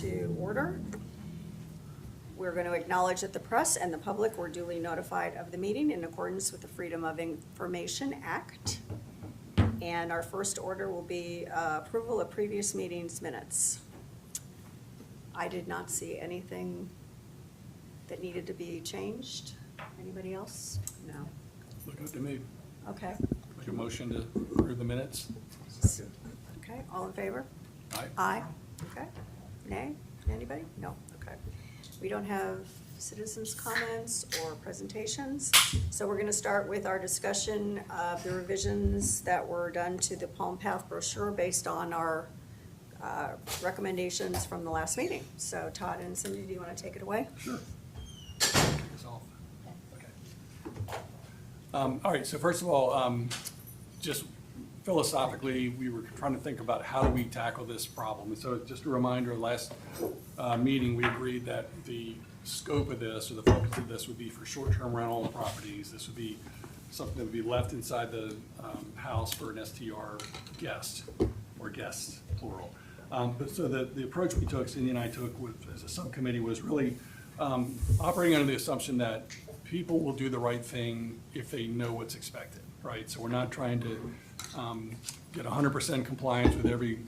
to order. We're going to acknowledge that the press and the public were duly notified of the meeting in accordance with the Freedom of Information Act. And our first order will be approval of previous meetings minutes. I did not see anything that needed to be changed. Anybody else? No. Look good to me. Okay. Make a motion to approve the minutes. Okay, all in favor? Aye. Aye. Okay. Nay? Anybody? No. Okay. We don't have citizens' comments or presentations, so we're going to start with our discussion of the revisions that were done to the Palm Path brochure based on our recommendations from the last meeting. So Todd and Cindy, do you want to take it away? Sure. Kick us off. Okay. All right, so first of all, just philosophically, we were trying to think about how do we tackle this problem. And so just a reminder, last meeting, we agreed that the scope of this, or the focus of this, would be for short-term rental properties. This would be something that would be left inside the house for an STR guest, or guests, plural. But so the approach we took, Cindy and I took as a subcommittee, was really operating under the assumption that people will do the right thing if they know what's expected, right? So we're not trying to get 100% compliance with every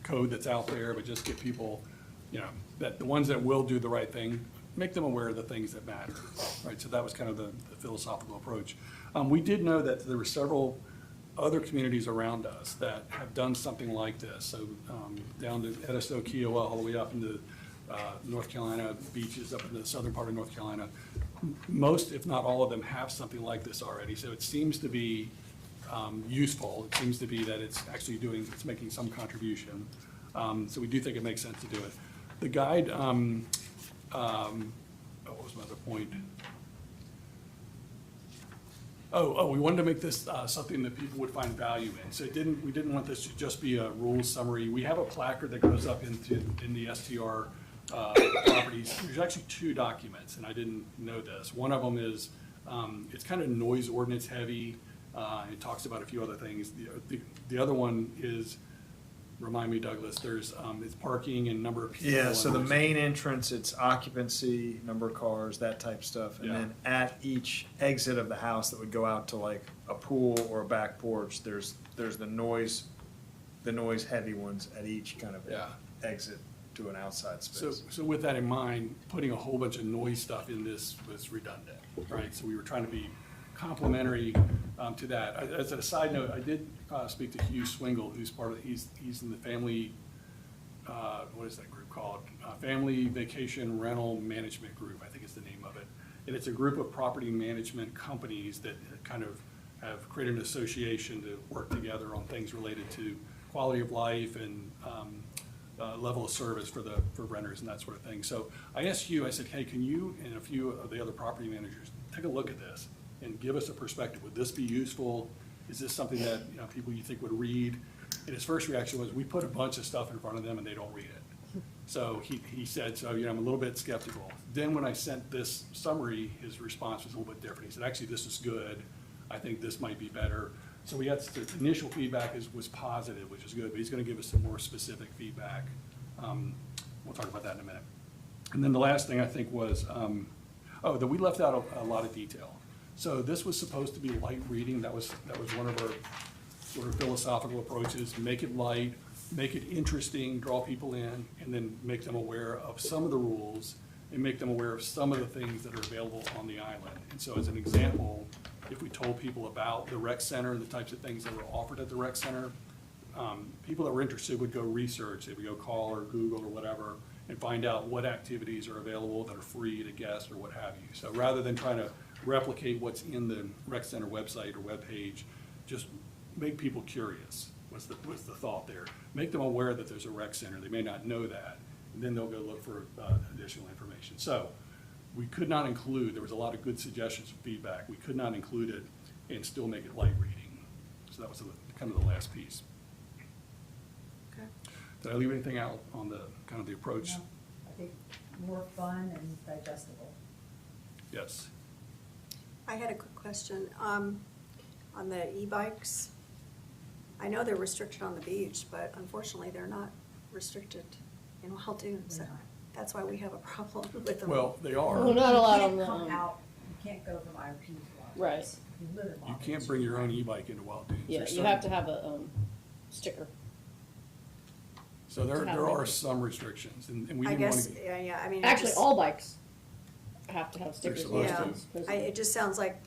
code that's out there, but just get people, that the ones that will do the right thing, make them aware of the things that matter, right? So that was kind of the philosophical approach. We did know that there were several other communities around us that have done something like this. So down to Edisto, Kiowa, all the way up into North Carolina, beaches up in the southern part of North Carolina. Most, if not all of them, have something like this already. So it seems to be useful. It seems to be that it's actually it's making some contribution. So we do think it makes sense to do it. The guide, what was my other point? We wanted to make this something that people would find value in. So we didn't want this to just be a rules summary. We have a placard that goes up in the STR properties. There's actually two documents, and I didn't know this. One of them is, it's kind of noise ordinance heavy. It talks about a few other things. The other one is, remind me, Douglas, it's parking and number of people. Yeah, so the main entrance, it's occupancy, number of cars, that type of stuff. And then at each exit of the house that would go out to like a pool or a back porch, there's the noise heavy ones at each kind of exit to an outside space. So with that in mind, putting a whole bunch of noise stuff in this was redundant, right? So we were trying to be complementary to that. As a side note, I did speak to Hugh Swingle, who's he's in the family, what is that group called? Family Vacation Rental Management Group, I think is the name of it. And it's a group of property management companies that kind of have created an association to work together on things related to quality of life and level of service for renters and that sort of thing. So I asked Hugh, I said, hey, can you and a few of the other property managers take a look at this and give us a perspective? Would this be useful? Is this something that people you think would read? And his first reaction was, we put a bunch of stuff in front of them and they don't read it. So he said, so I'm a little bit skeptical. Then when I sent this summary, his response was a little bit different. He said, actually, this is good. I think this might be better. So we had the initial feedback was positive, which is good, but he's going to give us some more specific feedback. We'll talk about that in a minute. And then the last thing I think was, that we left out a lot of detail. So this was supposed to be light reading. That was one of our sort of philosophical approaches. Make it light, make it interesting, draw people in, and then make them aware of some of the rules and make them aware of some of the things that are available on the island. And so as an example, if we told people about the rec center and the types of things that were offered at the rec center, people that were interested would go research. They would go call or Google or whatever and find out what activities are available that are free to guests or what have you. So rather than trying to replicate what's in the rec center website or webpage, just make people curious. What's the thought there? Make them aware that there's a rec center. They may not know that, and then they'll go look for additional information. So we could not include, there was a lot of good suggestions and feedback. We could not include it and still make it light reading. So that was kind of the last piece. Okay. Did I leave anything out on the kind of the approach? No, I think more fun and digestible. Yes. I had a quick question. On the e-bikes, I know they're restricted on the beach, but unfortunately they're not restricted in Wild Dunes. They're not. That's why we have a problem with them. Well, they Well, are. not allowed You on can't the, come out, you can't go from IRP to Wild Right. Dunes. You live in Wild You can't Dunes. bring your own e-bike into Wild Dunes. yeah, There's you have to certain- have a, sticker. So there to have are it. some restrictions, and we I didn't want guess, to. yeah, I mean. it Actually, just- all bikes have to have stickers. supposed Yeah, to. Because- it just sounds like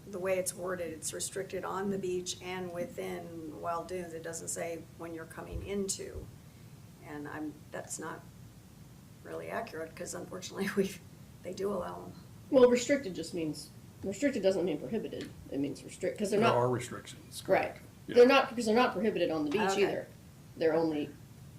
the way it's worded, it's restricted on the beach and within Wild Dunes. It doesn't say when you're coming into. And that's not really accurate, because unfortunately, they do allow them. Well, restricted just means, restricted doesn't mean prohibited, it means restrict, because they're There not, are restrictions. right. correct. Yeah. They're not, because they're not prohibited on the beach Okay. either. They're only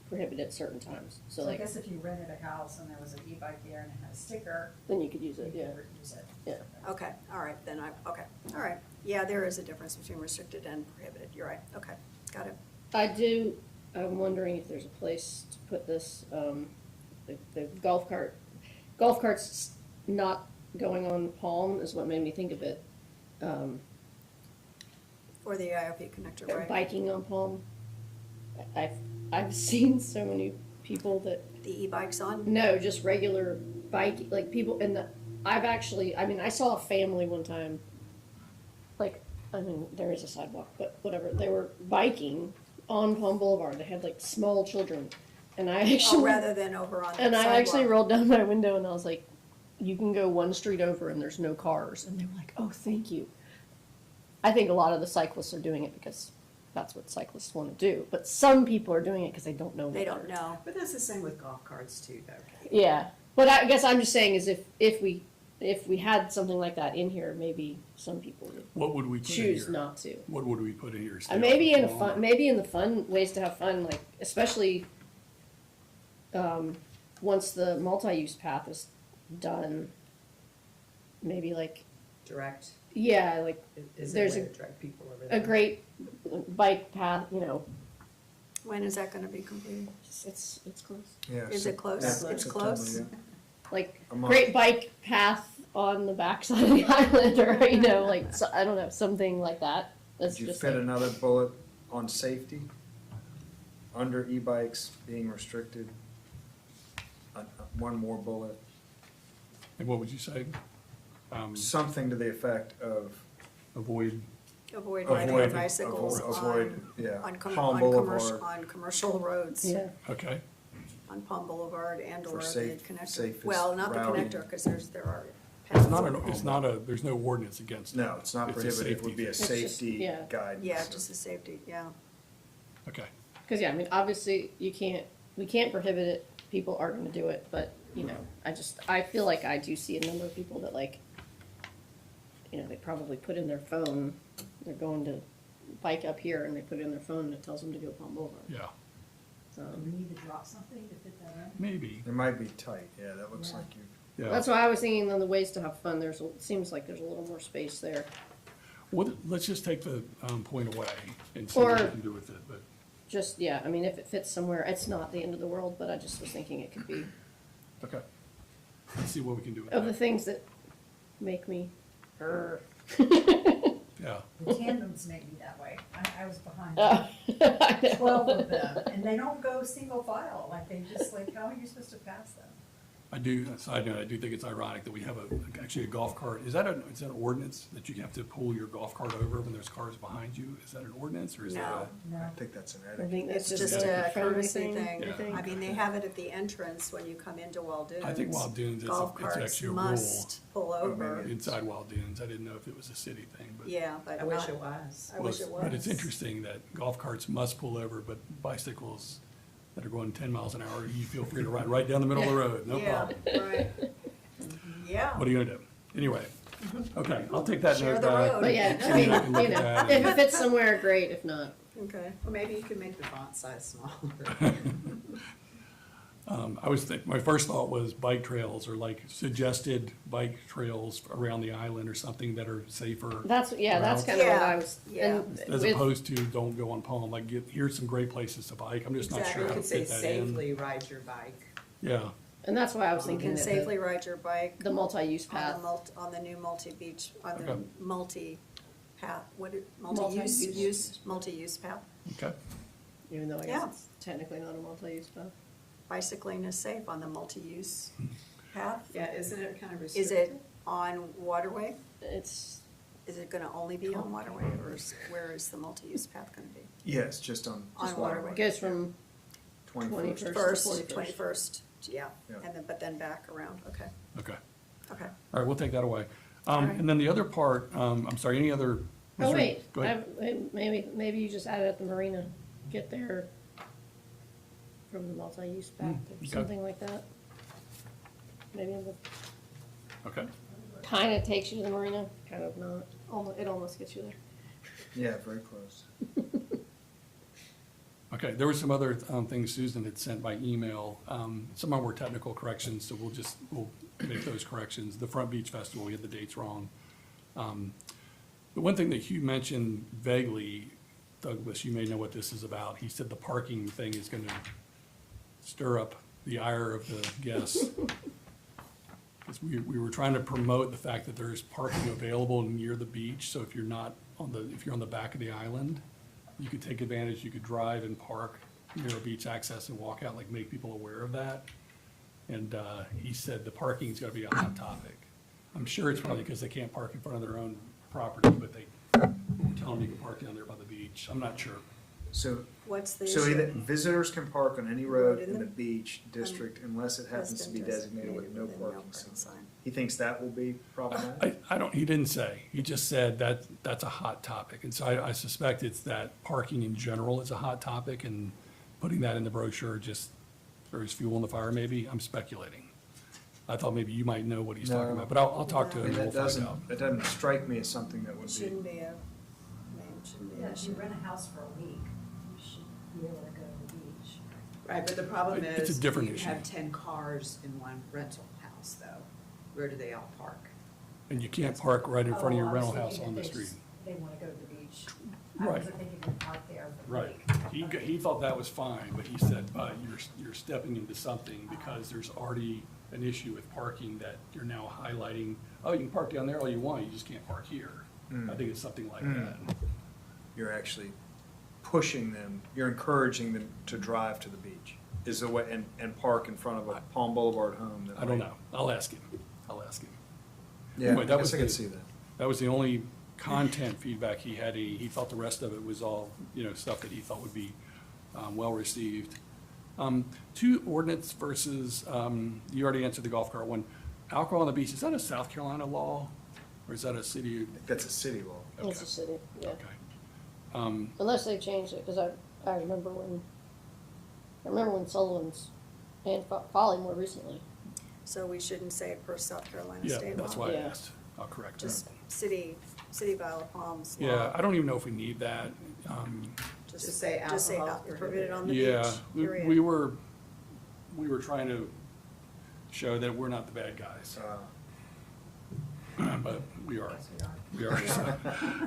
prohibited at certain times, so So I like, guess if you rented a house and there was an e-bike there and it had a sticker, then you could use you it, yeah. could use it. Yeah. Okay, all right, then okay, all right. Yeah, there is a difference between restricted and prohibited. You're right, okay, got it. I'm wondering if there's a place to put this, the golf carts not going on Palm is what made me think of it. For the IOP connector, right? Biking on Palm. I've seen so many people that, The e-bikes on? no, just regular bike, like people, I saw a family one time, there is a sidewalk, but whatever, they were biking on Palm Boulevard, they had like small children, and I Oh, actually, rather than over on the and I actually sidewalk. rolled down my window and I was like, you can go one street over and there's no cars, and they were like, oh, thank you. I think a lot of the cyclists are doing it because that's what cyclists want to do, but some people are doing it because they don't know. They better. don't know. But that's the same with golf carts too, though. Yeah, but I guess I'm just saying is if we had something like that in here, maybe some people would What would we put in choose here? not to. What would we put in here? Stay Maybe off in the a lawn? fun, maybe in the fun ways to have fun, like especially once the multi-use path is done. Maybe like Direct, like is There's there a way a- to direct people over a there? great bike path. When is that gonna be completed? It's close. Yeah. Is it close? yeah, It's September, close? yeah. Like A month. great bike path on the backside of the island, or like so, I don't know, something like that. That's Did you just fit like, another bullet on safety? Under e-bikes being restricted? One more bullet, And what would you say? something to the effect of Avoid, Avoid avoid, riding bicycles avoid, yeah, on Palm Boulevard. commercial roads. yeah. okay. On Palm Boulevard and For or the safe- connector. safest Well, not the routing. connector, because there are. It's not a, there's no ordinance against it. No, it's not It's a prohibited, it would safety be a It's just- safety yeah. guidance. Yeah, just the safety, yeah. Okay, Because yeah, I mean, obviously we can't prohibit it. People are going to do it, but I feel like I do see a number of people that they probably put in their phone. They're going to bike up here, and they put in their phone, and it tells them to go Palm Boulevard. yeah, So Do we need to drop something to fit that in? maybe, It might be tight, yeah, that looks Yeah. like you, yeah. that's why I was thinking on the ways to have fun. Seems like there's a little more space there. Let's just take the point away and see what we Or- can do with it, but, Just yeah, I mean, if it fits somewhere, it's not the end of the world. But I just was thinking it could be okay. Let's see what we can do with of the that. things that make me. Yeah, The tandems make me that way. I was behind I know. 12 of them, and they don't go single file, like they just how are you supposed to pass them? I do, side note, I do think it's ironic that we have actually a golf cart. Is that an ordinance that you have to pull your golf cart over when there's cars behind you? Is that an ordinance or is that No. No. I think that's an I etiquette. think that's It's just just a friendly courtesy thing. Yeah. think. I mean, they have it at the entrance when you come into Wild Dunes. I think Wild Dunes, it's Golf actually carts a rule must pull over. maybe. inside Wild Dunes. I didn't know if it was a city thing, but. Yeah, but I wish not- it was. I wish it was. But it's interesting that golf carts must pull over, but bicycles that are going 10 miles an hour, you feel free to ride right down the middle of the road, no Yeah, problem. right. Yeah. What are you gonna do? Anyway, okay, I'll take that Share note the back. road. But yeah, And I mean, I can look at that if and- it fits somewhere, great. If not, Okay. Well, maybe you could make the font size smaller. I was my first thought was bike trails or like suggested bike trails around the island or something that are safer. that's kind of what Yeah, I was. yeah. And As with- opposed to don't go on Palm, like here's some great places to bike. I'm just not Exactly. sure You how to could say fit that in. safely ride your bike. Yeah, And that's why I was You thinking can that safely ride your bike the multi-use on path. on the new multi-beach, on the Okay. multi-path, Multi-use. multi-use path, okay. Even though I guess Yeah. it's technically not a multi-use path. bicycling is safe on the multi-use path? Yeah, isn't it kind of Is restricted? it on waterway? It's, Is it gonna only be on waterway, or where is the multi-use path gonna be? Yes, just on On waterway. it goes from 21st. 21st. First, 21st. 21st, yeah, Yeah. and then, but then back around, okay, Okay. okay. All right, we'll take that away. right. And then the other part, I'm sorry, any other? oh wait, Go ahead. maybe you just add it at the marina, get there from the multi-use path or okay. something like that. Maybe the, Okay. kinda takes you to the marina, kind of not, it almost gets you there. Yeah, very close. Okay, there were some other things Susan had sent by email. Some of them were technical corrections, so we'll make those corrections. The Front Beach Festival, we had the dates wrong. The one thing that Hugh mentioned vaguely, Douglas, you may know what this is about. He said the parking thing is gonna stir up the ire of the guests. Because we were trying to promote the fact that there's parking available near the beach, so if you're not if you're on the back of the island, you could take advantage, you could drive and park near a beach access and walk out, like make people aware of that. And he said the parking's gonna be a hot topic. I'm sure it's probably because they can't park in front of their own property, but they tell them you can park down there by the beach. I'm not sure. So, What's the so either issue? visitors can park on any road in the beach district unless it happens to be Resident designated with no parking sign. He thinks that will be problematic? I don't, he didn't say. He just said that that's a hot topic. And so I suspect it's that parking in general is a hot topic, and putting that in the brochure just throws fuel in the fire maybe. I'm speculating. I thought maybe you might know what he's talking No. about, but I'll talk to I him mean, and we'll find out. that doesn't strike me as something that would be. Shouldn't be a, shouldn't be Yeah, an if you issue. rent a house for a week, you should be able to go to the beach. Right, but the problem It's a is, different you issue. have 10 cars in one rental house, though. Where do they all park? And you can't park right in front of your Oh, I was rental house thinking on the if street. They wanna go to the beach. I Right. wasn't thinking you could park there for the Right. week. He thought that was fine, but he said, you're stepping into something because there's already an issue with parking that you're now highlighting. Oh, you can park down there all you want, you just can't park here. I think it's something like that. You're actually pushing them, you're encouraging them to drive to the beach, is the way, and park in front of a Palm Boulevard home. that I don't way- know. I'll ask him. Yeah, Anyway, I that guess was I can the- see that. That was the only content feedback he had. He felt the rest of it was all, stuff that he thought would be well-received. Two ordinance versus, you already answered the golf cart one. Alcohol on the beach, is that a South Carolina law? Or is that a city? I think that's a city law. It's a city, yeah. Okay. Unless they changed it, because I remember when Sullivan's and Folly more recently. So we shouldn't say it per South Carolina Yeah, state law? that's why I Yeah. asked. I'll correct that. Just city of Isle of Palms law. Yeah, I don't even know if we need that. Just say Just say alcohol prohibited on the beach, Yeah, period. we were trying to show that we're not the bad guys, but we are. We are,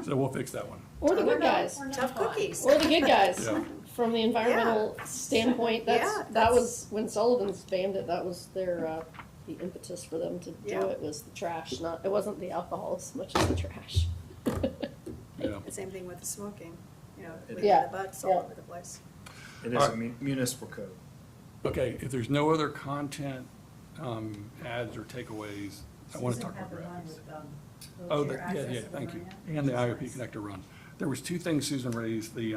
so we'll fix that one. Or the good guys. Tough cookies. Or the good guys. Yeah. From the environmental standpoint, Yeah, that that's- was, when Sullivan's banned it, that was their, the impetus for them to do Yeah. it was the trash, it wasn't the alcohol as much as the trash. Yeah. The same thing with the smoking, It- leaving Yeah, the butts all yeah. over the place. It is a municipal code. Okay, if there's no other content, ads or takeaways, I want to Susan talk about had the one graphics. with, Oh, wheelchair yeah, access yeah, to the thank you. marina. And the IOP Nice. connector run. There was two things Susan raised, the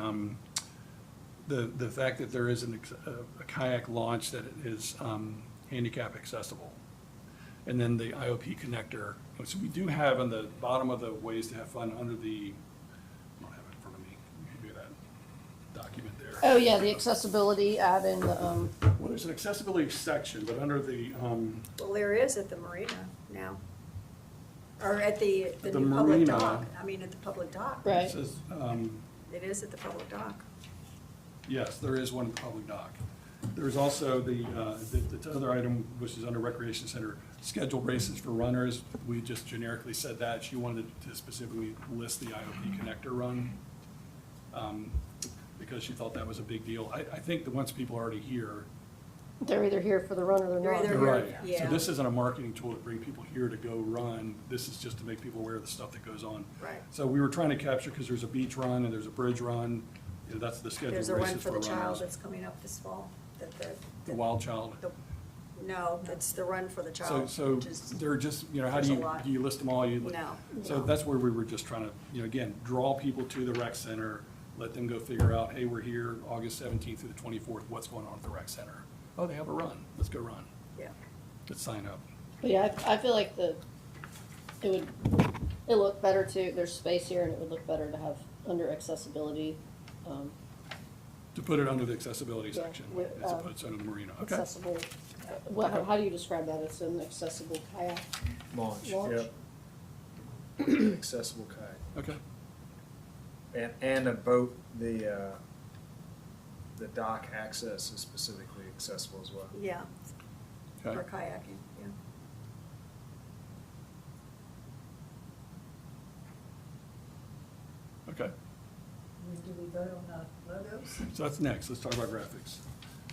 fact that there is a kayak launch that is handicap accessible. And then the IOP connector. So we do have on the bottom of the ways to have fun under the, I don't have it in front of me, maybe that document there. Oh, yeah, the accessibility add in the, Well, there's an accessibility section, but under the, Well, there is at the marina now. Or at the The new public marina. dock, at the public dock. right. it says, It is at the public dock. yes, there is one public dock. There's also the other item, which is under Recreation Center, scheduled races for runners. We just generically said that. She wanted to specifically list the IOP connector run, because she thought that was a big deal. I think that once people are already here, They're either here for the run or they're They're not. either you're here, right. So yeah. this isn't a marketing tool to bring people here to go run. This is just to make people aware of the stuff that goes on. Right. So we were trying to capture, because there's a beach run and there's a bridge run. That's the scheduled There's races a run for the runners. child that's coming up this fall, that the the Wild Child. No, it's the Run for the So, Child. so which is- they're just, you know, how there's do a you, lot. do you list them all? No. So No. that's where we were just trying to, you know, again, draw people to the rec center, let them go figure out, hey, we're here August 17th through the 24th, what's going on at the rec center? Oh, they have a run, let's go run, Yeah. let's sign up. But yeah, I feel like it look better too, there's space here and it would look better to have under accessibility, To put it under the accessibility Yeah, section, with, as opposed to under the marina, okay? accessible. How do you describe that? It's an accessible kayak? Launch, Launch? yep. Accessible kayak. Okay, And a boat, the dock access is specifically accessible as well. Yeah, okay. for kayaking, yeah. Okay, Do we vote on the logos? so that's next, let's talk about graphics.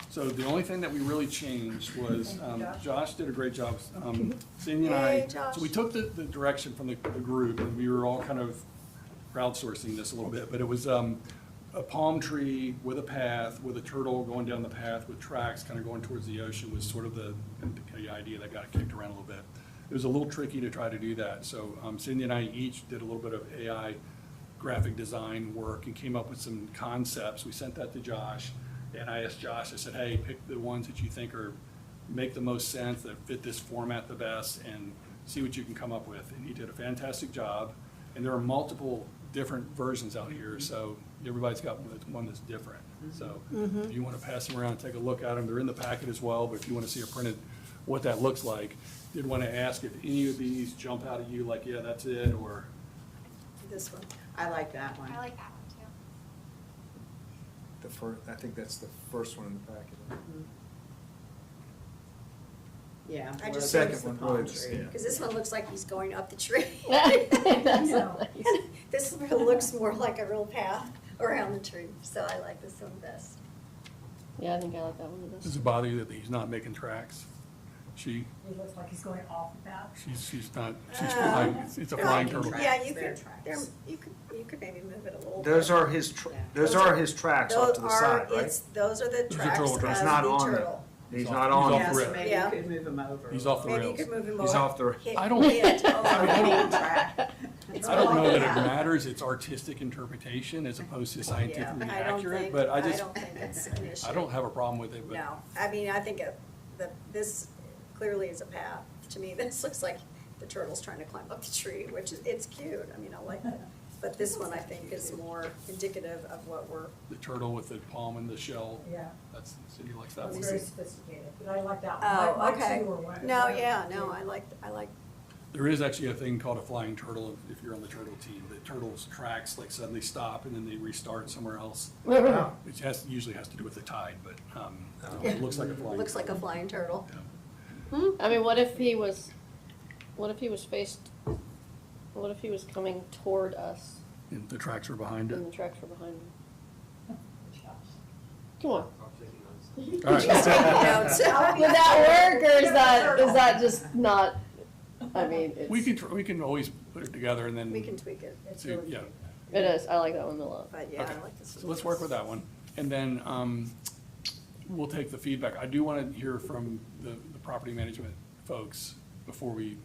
So the only thing that we really changed was, Thank you, Josh. Josh did a great job, Cindy and Yay, I. Josh. So we took the direction from the group, and we were all kind of crowdsourcing this a little bit, but it was, a palm tree with a path, with a turtle going down the path with tracks kind of going towards the ocean was sort of the idea that got kicked around a little bit. It was a little tricky to try to do that, so Cindy and I each did a little bit of AI graphic design work and came up with some concepts. We sent that to Josh, and I asked Josh, I said, hey, pick the ones that you think make the most sense, that fit this format the best, and see what you can come up with. And he did a fantastic job, and there are multiple different versions out here, so everybody's got one that's different. So if you want to pass them around and take a look at them, they're in the packet as well, but if you want to see a printed, what that looks like, did want to ask if any of these jump out at you, like, yeah, that's it, or, This one. I like that one. I like that one too. The first, I think that's the first one in the packet. Yeah. I or just- Second there's the one, palm really just- tree. yeah. Because this one looks like he's going up the tree. That's No. nice. This one looks more like a real path around the tree, so I like this one best. Yeah, I think I like that one the does best. it bother you that he's not making tracks? He looks like he's going off the path. She's not, she's flying, it's a flying turtle. Tracks, Yeah, you their could, tracks. you could maybe move it a little bit. Those are his, those are his tracks off to the side, right? Those are the Those are tracks turtle of tracks. He's not the on turtle. He's He's not off- on. he's Yeah, off so the rail. maybe Yeah. you could move them over. He's off the Maybe you rails. could move him over. He's off the- I don't- Hit over I mean, I don't- the track. It's I don't know that it more like matters, it's artistic interpretation as opposed to Yeah, scientifically I don't accurate, think, but I don't think it's an issue. I don't have a problem with it, but. No, I mean, I think this clearly is a path. To me, this looks like the turtle's trying to climb up the tree, which is, it's cute. I mean, I like that. But this one, I think, is more indicative of what we're, The turtle with the palm and the shell, Yeah, that's, Cindy likes that it's one. very sophisticated, but I like that one. oh, My okay. two were one- No, one- yeah, no, I like, There is actually a thing called a flying turtle, if you're on the turtle team, the turtle's tracks like suddenly stop and then they restart somewhere else. Wow. Which usually has to do with the tide, but, it looks like a flying. looks like a turtle. flying turtle. Yeah. I mean, what if he was coming toward us And the tracks are behind and it. the tracks were behind him? Come on. All right, You know, so- Would that work, or is that just not, I mean, it's. we can always put it together and then. We can tweak it, It's see, really yeah. good. It is, I like that one a lot. but yeah, Okay. I like this one. So let's work with that one. And then we'll take the feedback. I do want to hear from the property management folks before we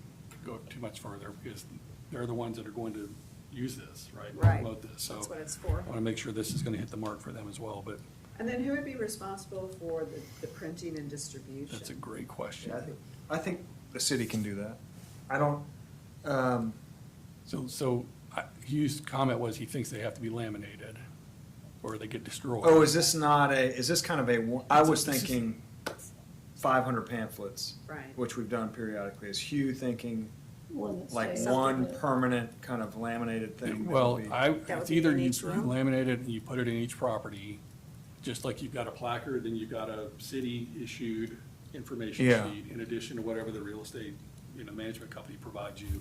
go too much further, because they're the ones that are going to use this, right? Right. Promote this. So That's what it's I for. want to make sure this is going to hit the mark for them as well, but And then who would be responsible for the printing and distribution? that's a great question. Yeah, I think the city can do that. I don't, So Hugh's comment was he thinks they have to be laminated or they get destroyed. oh, is this not is this kind of I was This is- thinking 500 pamphlets, Right. which we've done periodically. Is Hugh thinking One that like stays. one permanent kind of laminated thing? that Well, would be- That it's would be either in you each room? laminate it and you put it in each property, just like you've got a placard, then you've got a city-issued information Yeah. sheet in addition to whatever the real estate, management company provides you.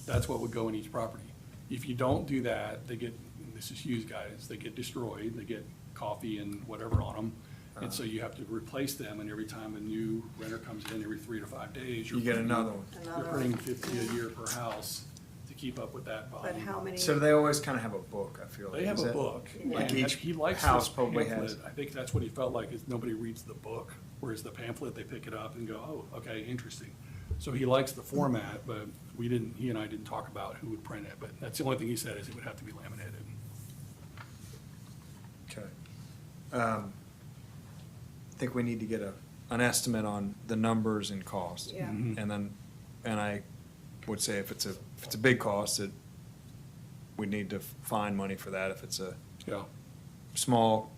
That's what would go in each property. If you don't do that, they get, and this is Hughes guys, they get destroyed, they get coffee and whatever on them. And so you have to replace them, and every time a new renter comes in, every 3 to 5 days, You get printing- another one. You're Another printing one. 50 a year per house to keep up with that volume. But how many? So they always kind of have a book, I feel like. They have Is a that- book. Like and each he likes house this probably pamphlet. has. I think that's what he felt like, is nobody reads the book. Whereas the pamphlet, they pick it up and go, oh, okay, interesting. So he likes the format, but he and I didn't talk about who would print it, but that's the only thing he said is it would have to be laminated. Okay. I think we need to get an estimate on the numbers and cost. Yeah. Mhm. And I would say if it's a big cost, that we need to find money for that. If it's a Yeah, small,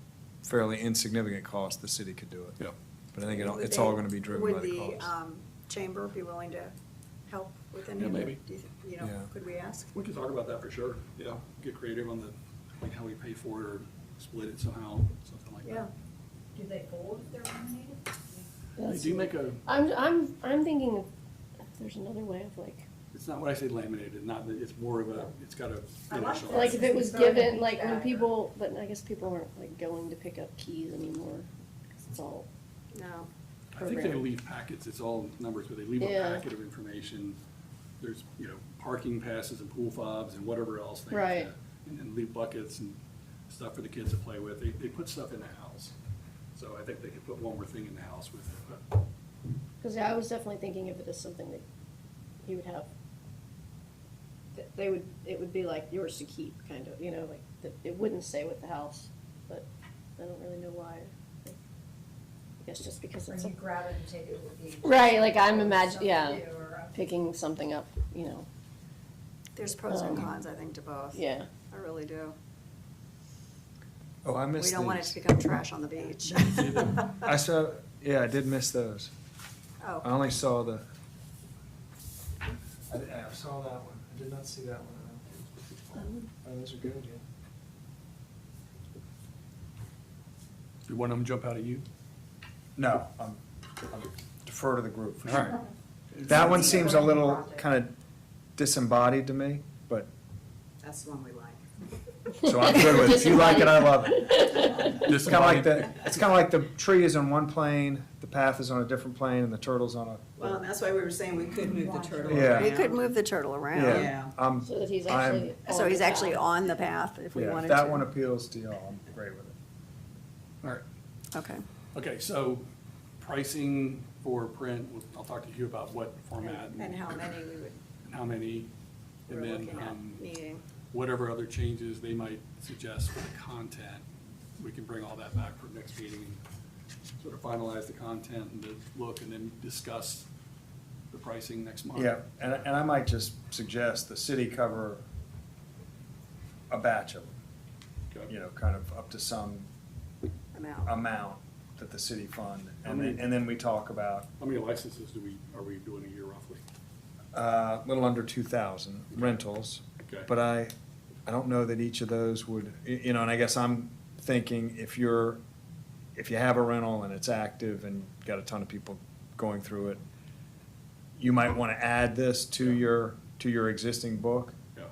fairly insignificant cost, the city could do it. yeah. But I think Would it's they- all gonna be driven by the Would cost. the chamber be willing to help with any Yeah, of it? maybe. Do you think, you know, Yeah. could we ask? We could talk about that for sure, yeah. Get creative on like how we pay for it or split it somehow, something like Yeah. that. Do they fold if they're laminated? They That's- do make a, I'm thinking if there's another way of like, it's not what I say laminated, not, that it's more of a, it's got a I like finish on that. it. like if it was It's starting to given, be like when better. people, but I guess people aren't like going to pick up keys anymore, 'cause it's all, No. I think they program. leave packets, it's all numbers, but they leave a Yeah. packet of information. There's, parking passes and pool fobs and whatever else. they have Right. to- And then leave buckets and stuff for the kids to play with. They put stuff in the house. So I think they could put one more thing in the house with it, but. because I was definitely thinking of it as something that you would have, that it would be like yours to keep, kind of, like, that it wouldn't stay with the house, but I don't really know why. I guess just because Or it's you grab it and take it with you. right, like I'm Something yeah, new or a- picking something up, There's pros and Um, cons, I think, to both. yeah. I really do. Oh, I missed We don't want it these. to become trash on the beach. I saw, yeah, I did miss those. I Oh, only saw I saw that one. I did not see that one. Oh, those are good, yeah. Did one of them jump out at you? No, I'm defer to the group. All right. That one seems a little kind of disembodied to me, but, That's the one we like. so I'm good with it. If you like it, I love it. It's kind of like Disembodied. it's kind of like the tree is on one plane, the path is on a different plane, and the turtle's on a. Well, and that's why we were saying we could move the turtle Yeah. around. we could move the turtle around. Yeah. So that he's I'm- actually. So on he's the actually path. on the path if we Yeah, wanted if to. that one appeals to y'all, I'm great with it. All right. Okay. Okay, so pricing for print, I'll talk to you about what format. And how many we would, And how many, we're and then, looking at needing. whatever other changes they might suggest for the content, we can bring all that back for next meeting and sort of finalize the content and the look, and then discuss the pricing next month. Yeah, and I might just suggest the city cover a batch of them, Okay. kind of up to some Amount. amount that the city fund. How And many- then we talk about How many licenses are we doing a year roughly? a little under 2,000 rentals. Okay. But I don't know that each of those would, and I guess I'm thinking if you have a rental and it's active and got a ton of people going through it, you might want to add this to your existing book, Yeah,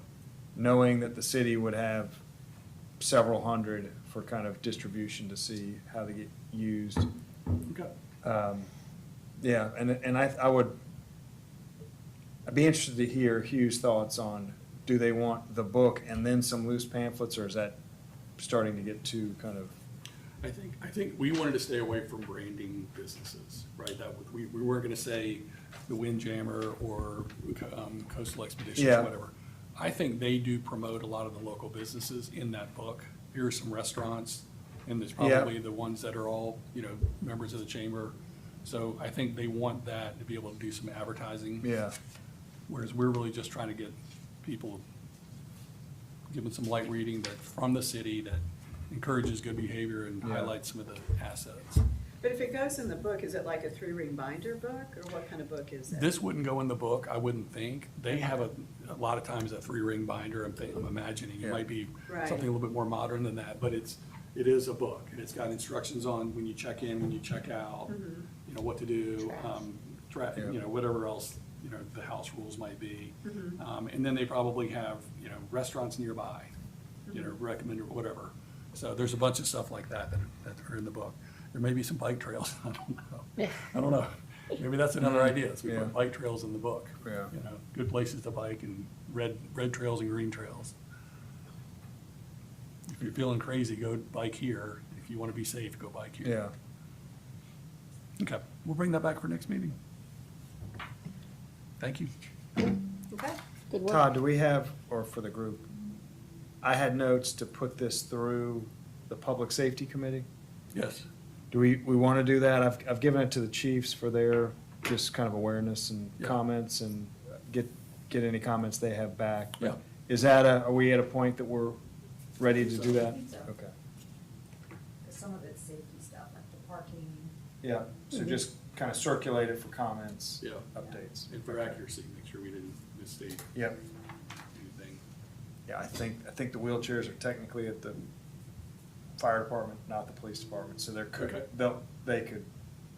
knowing that the city would have several hundred for kind of distribution to see how they get used. okay. Yeah, and I'd be interested to hear Hugh's thoughts on, do they want the book and then some loose pamphlets, or is that starting to get too kind of? I think we wanted to stay away from branding businesses, right? We weren't gonna say the Windjammer or Coastal Expeditions, Yeah. whatever. I think they do promote a lot of the local businesses in that book. Here are some restaurants, and there's Yeah. probably the ones that are all, members of the chamber. So I think they want that to be able to do some advertising. Yeah, Whereas we're really just trying to get people, give them some light reading that, from the city, that encourages good behavior and Yeah. highlights some of the assets. But if it goes in the book, is it like a 3-ring binder book, or what kind of book is it? This wouldn't go in the book, I wouldn't think. They have a lot of times a 3-ring binder, I'm imagining. It Yeah. might be Right. something a little bit more modern than that, but it is a book. And it's got instructions on when you check in, when you check out, what to do, Yeah. whatever else, the house rules might be. Mm-hmm. And then they probably have, restaurants nearby, recommended, or whatever. So there's a bunch of stuff like that are in the book. There may be some bike trails, I don't know. Yeah. I don't know. Maybe that's another idea, is we Yeah. put bike trails in the book. Yeah. Good places to bike, and red trails and green trails. If you're feeling crazy, go bike here. If you want to be safe, go bike here. yeah. Okay, we'll bring that back for next meeting. Thank you. Okay, Good work. Todd, do we have, or for the group, I had notes to put this through the Public Safety Committee. Yes. Do we want to do that? I've given it to the chiefs for their just kind of awareness and Yeah. comments and get any comments they have back. Yeah. Is that are we at a point that we're ready to do that? I think so. Okay. Because some of it's safety stuff, like the parking. Yeah, so just kind of circulate it for comments, Yeah. updates. And for accuracy, make sure we didn't misstate Yep. anything. Yeah, I think the wheelchairs are technically at the fire department, not the police department, so Okay. they could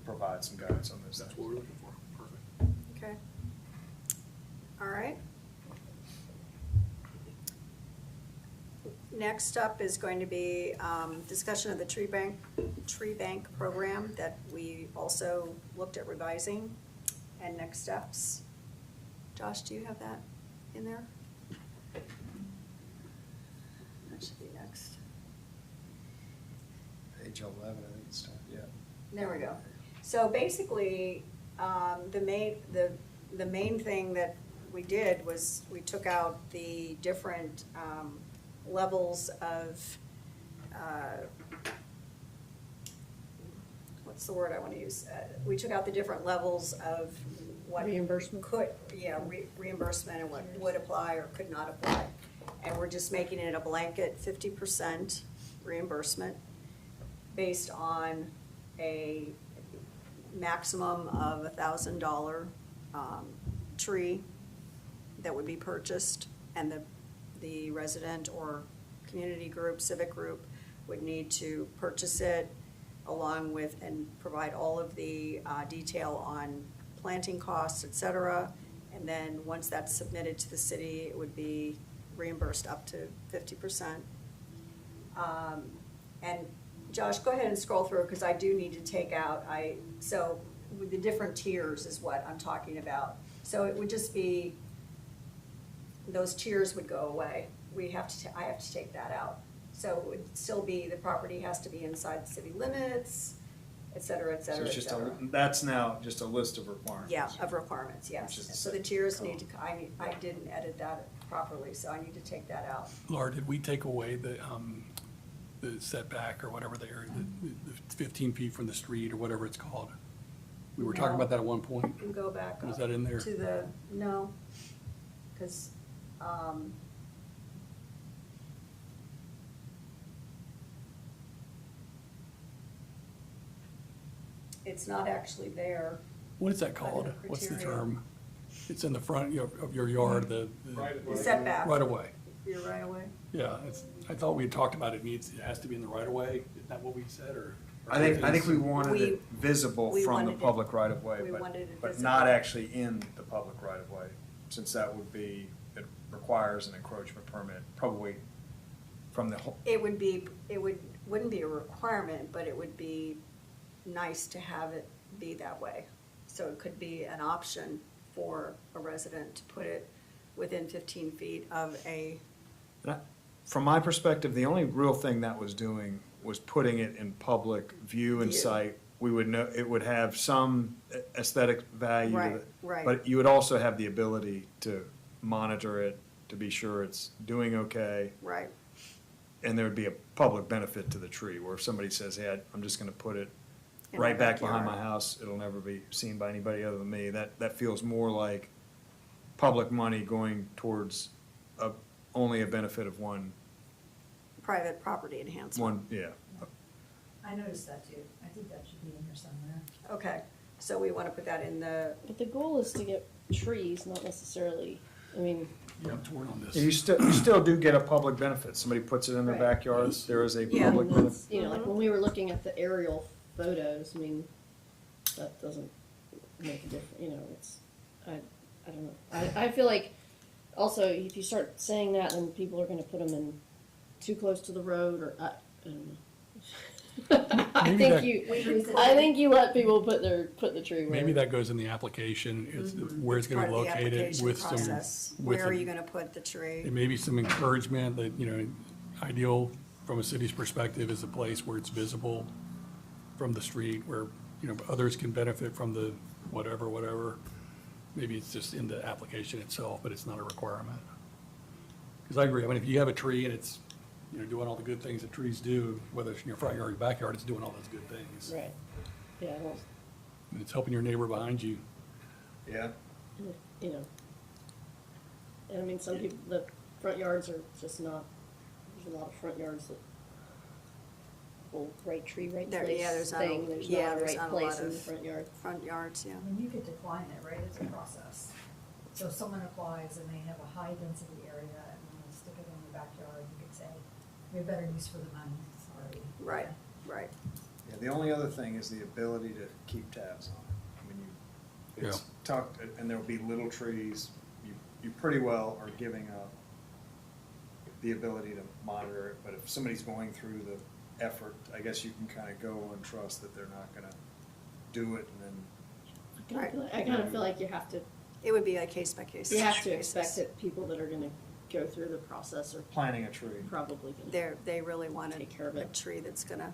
provide some guidance on those That's things. what we're looking for. Perfect. okay. All right. Next up is going to be discussion of the tree bank program that we also looked at revising and next steps. Josh, do you have that in there? That should be next. Page 11, I think it's time, yeah. There we go. So basically, the main thing that we did was we took out the different levels of, what's the word I want to use? We took out the different levels of what. Reimbursement? Reimbursement and what would apply or could not apply. And we're just making it a blanket 50% reimbursement based on a maximum of $1,000 tree that would be purchased, and the resident or community group, civic group, would need to purchase it along with and provide all of the detail on planting costs, et cetera. And then once that's submitted to the city, it would be reimbursed up to 50%. And Josh, go ahead and scroll through, because I do need to take out, so with the different tiers is what I'm talking about. So it would just be, those tiers would go away. I have to take that out. So it would still be, the property has to be inside the city limits, et cetera, et So cetera, it's et just cetera. that's now just a list of requirements. Yeah, of requirements, yes. Which is the So the same. tiers Cool. need to, I didn't edit that properly, so I need to take that out. Laura, did we take away the setback or whatever they are, the 15 feet from the street or whatever it's called? We were talking No. about that at one point. You can go back Was up that in there? to the, no, because, it's not actually there. What is that By the called? What's the criteria. term? It's in the front of your yard, the. The setback. Right away. You're right away. Yeah, I thought we had talked about it has to be in the right of way. Isn't that what we said, or? I think we wanted We- it visible we from the wanted it- public right of way, we wanted it but visible. not actually in the public right of way, since that would be, it requires an encroachment permit, probably from the whole, It would wouldn't be a requirement, but it would be nice to have it be that way. So it could be an option for a resident to put it within 15 feet of a, from my perspective, the only real thing that was doing was putting it in public view and View. sight. We would know, it would have some aesthetic value to Right, it. right. But you would also have the ability to monitor it, to be sure it's doing okay. right, And there would be a public benefit to the tree, where if somebody says, hey, I'm just gonna put it In my right back behind my backyard. house, it'll never be seen by anybody other than me, that feels more like public money going towards only a benefit of one, private property enhancement. yeah. I noticed that too. I think that should be in here somewhere. Okay, so we want to put that in the, But the goal is to get trees, not necessarily, I mean, Yeah, I'm torn on this. You still do get a public benefit, somebody puts it in their Right. backyard, there is a Yeah. public and benefit. that's, you know, like when we were looking at the aerial photos, I mean, that doesn't make a difference, you know, I don't know. I feel like also if you start saying that, then people are gonna put them in too close to the road, or I don't know. I Maybe that- I think you let people put the tree where. Maybe that goes in the application, it's where it's gonna part be of the located application with some. process. with Where are a- you going to put the tree? And maybe some encouragement that, ideal from a city's perspective is a place where it's visible from the street, where others can benefit from the whatever. Maybe it's just in the application itself, but it's not a requirement. Because I agree, I mean, if you have a tree and it's, doing all the good things that trees do, whether it's in your front yard or your backyard, it's doing all those good things. Right. Yeah, well, And it's helping your neighbor behind you. Yeah, you know. And I mean, some people, the front yards are just not, there's a lot of front yards that will right tree, right There- place yeah, there's not a- thing, there's yeah, not a there's right not a place lot in the of- front yard. Front yards, yeah. I mean, you could decline it, right? It's a process. So if someone applies and they have a high density area and they stick it in the backyard, you could say, we have better use for the money, sorry. Right, right. yeah, the only other thing is the ability to keep tabs on it. I mean, it's Yeah. tucked, and there'll be little trees, you pretty well are giving up the ability to monitor it, but if somebody's going through the effort, I guess you can kind of go and trust that they're not gonna do it and then I kind of feel like you have to, It would be a case by case. you have to basis. expect that people that are gonna go through the process are planting a tree. probably gonna. They really want Take care of a it. tree that's gonna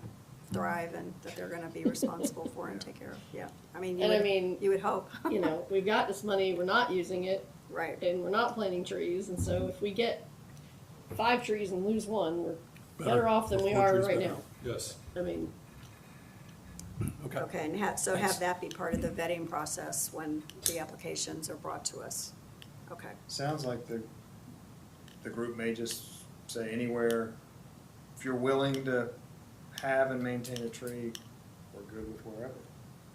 thrive and that they're gonna be responsible for and take care of, yeah. I mean, And I mean, you would hope. You know, we've got this money, we're not using it, Right, and we're not planting trees, and so if we get 5 trees and lose one, we're better off than we Four are trees right better. now. Yes, I mean, okay. okay, and have Thanks. that be part of the vetting process when the applications are brought to us. Okay, Sounds like the group may just say anywhere, if you're willing to have and maintain a tree, we're good with wherever.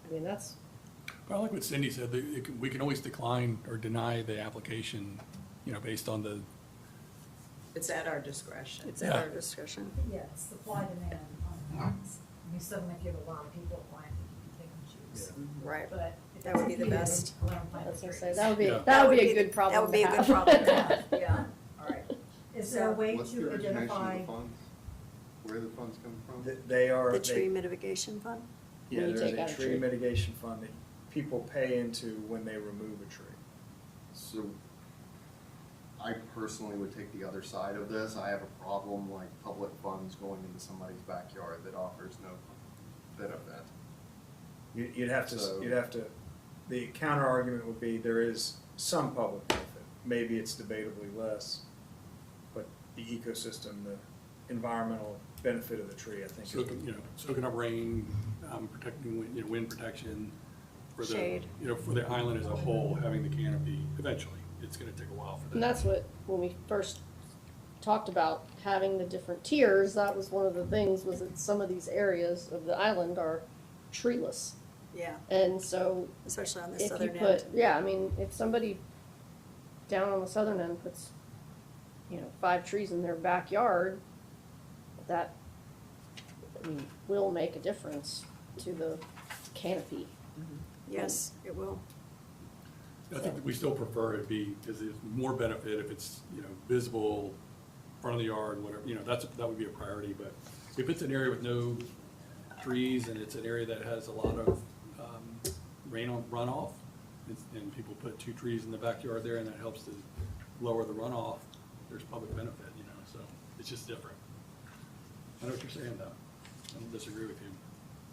I mean, that's, But I like what Cindy said, that we can always decline or deny the application, based on the, It's at our discretion. it's at Yeah. our discretion. Yeah, it's supply demand on funds. I mean, suddenly if you have a lot of people applying, you can pick and choose. Right. But if That would be it's the needed, best. let 'em plant I was the gonna say, trees. that would be, Yeah. that would be a good problem That would be to a good have. problem to have. Yeah, all right. Is there a way What's the to origination of the identify? funds? Where the funds come from? They are, The tree they, mitigation fund? yeah, When you there's take out a a tree tree. mitigation fund that people pay into when they remove a tree. So I personally would take the other side of this. I have a problem like public funds going into somebody's backyard that offers no benefit. You'd have to, So- the counter argument would be there is some public benefit. Maybe it's debatably less, but the ecosystem, the environmental benefit of the tree, I think. is- soaking up rain, protecting, wind protection. For the, Shade. For the island as a whole, having the canopy, eventually, it's gonna take a while for that. And that's what, when we first talked about having the different tiers, that was one of the things, was that some of these areas of the island are treeless. Yeah, And so especially on the if you southern put, end. yeah, I mean, if somebody down on the southern end puts, 5 trees in their backyard, that, I mean, will make a difference to the canopy. Yes, it will. I think that we still prefer it be, because there's more benefit if it's, visible, front of the yard, whatever, that would be a priority, but if it's an area with no trees and it's an area that has a lot of, rain on runoff, and people put 2 trees in the backyard there and that helps to lower the runoff, there's public benefit, so it's just different. I know what you're saying though, I don't disagree with you.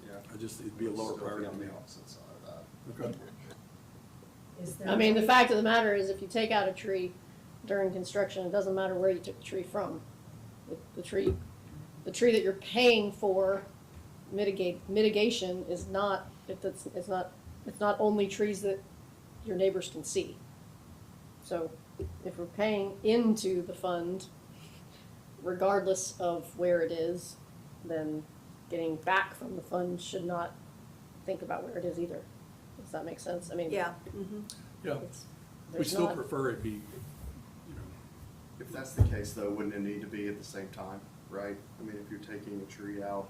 Yeah. It'd be a lower Still priority be on on the me. opposite side of that. Okay. Is there I mean, the a way- fact of the matter is, if you take out a tree during construction, it doesn't matter where you took the tree from. The tree that you're paying for mitigation is not, it's not only trees that your neighbors can see. So if we're paying into the fund, regardless of where it is, then getting back from the fund should not think about where it is either. Does that make sense? I mean, Yeah, mhm. Yeah, it's, we there's still not, prefer it be, If that's the case though, wouldn't it need to be at the same time, right? I mean, if you're taking a tree out,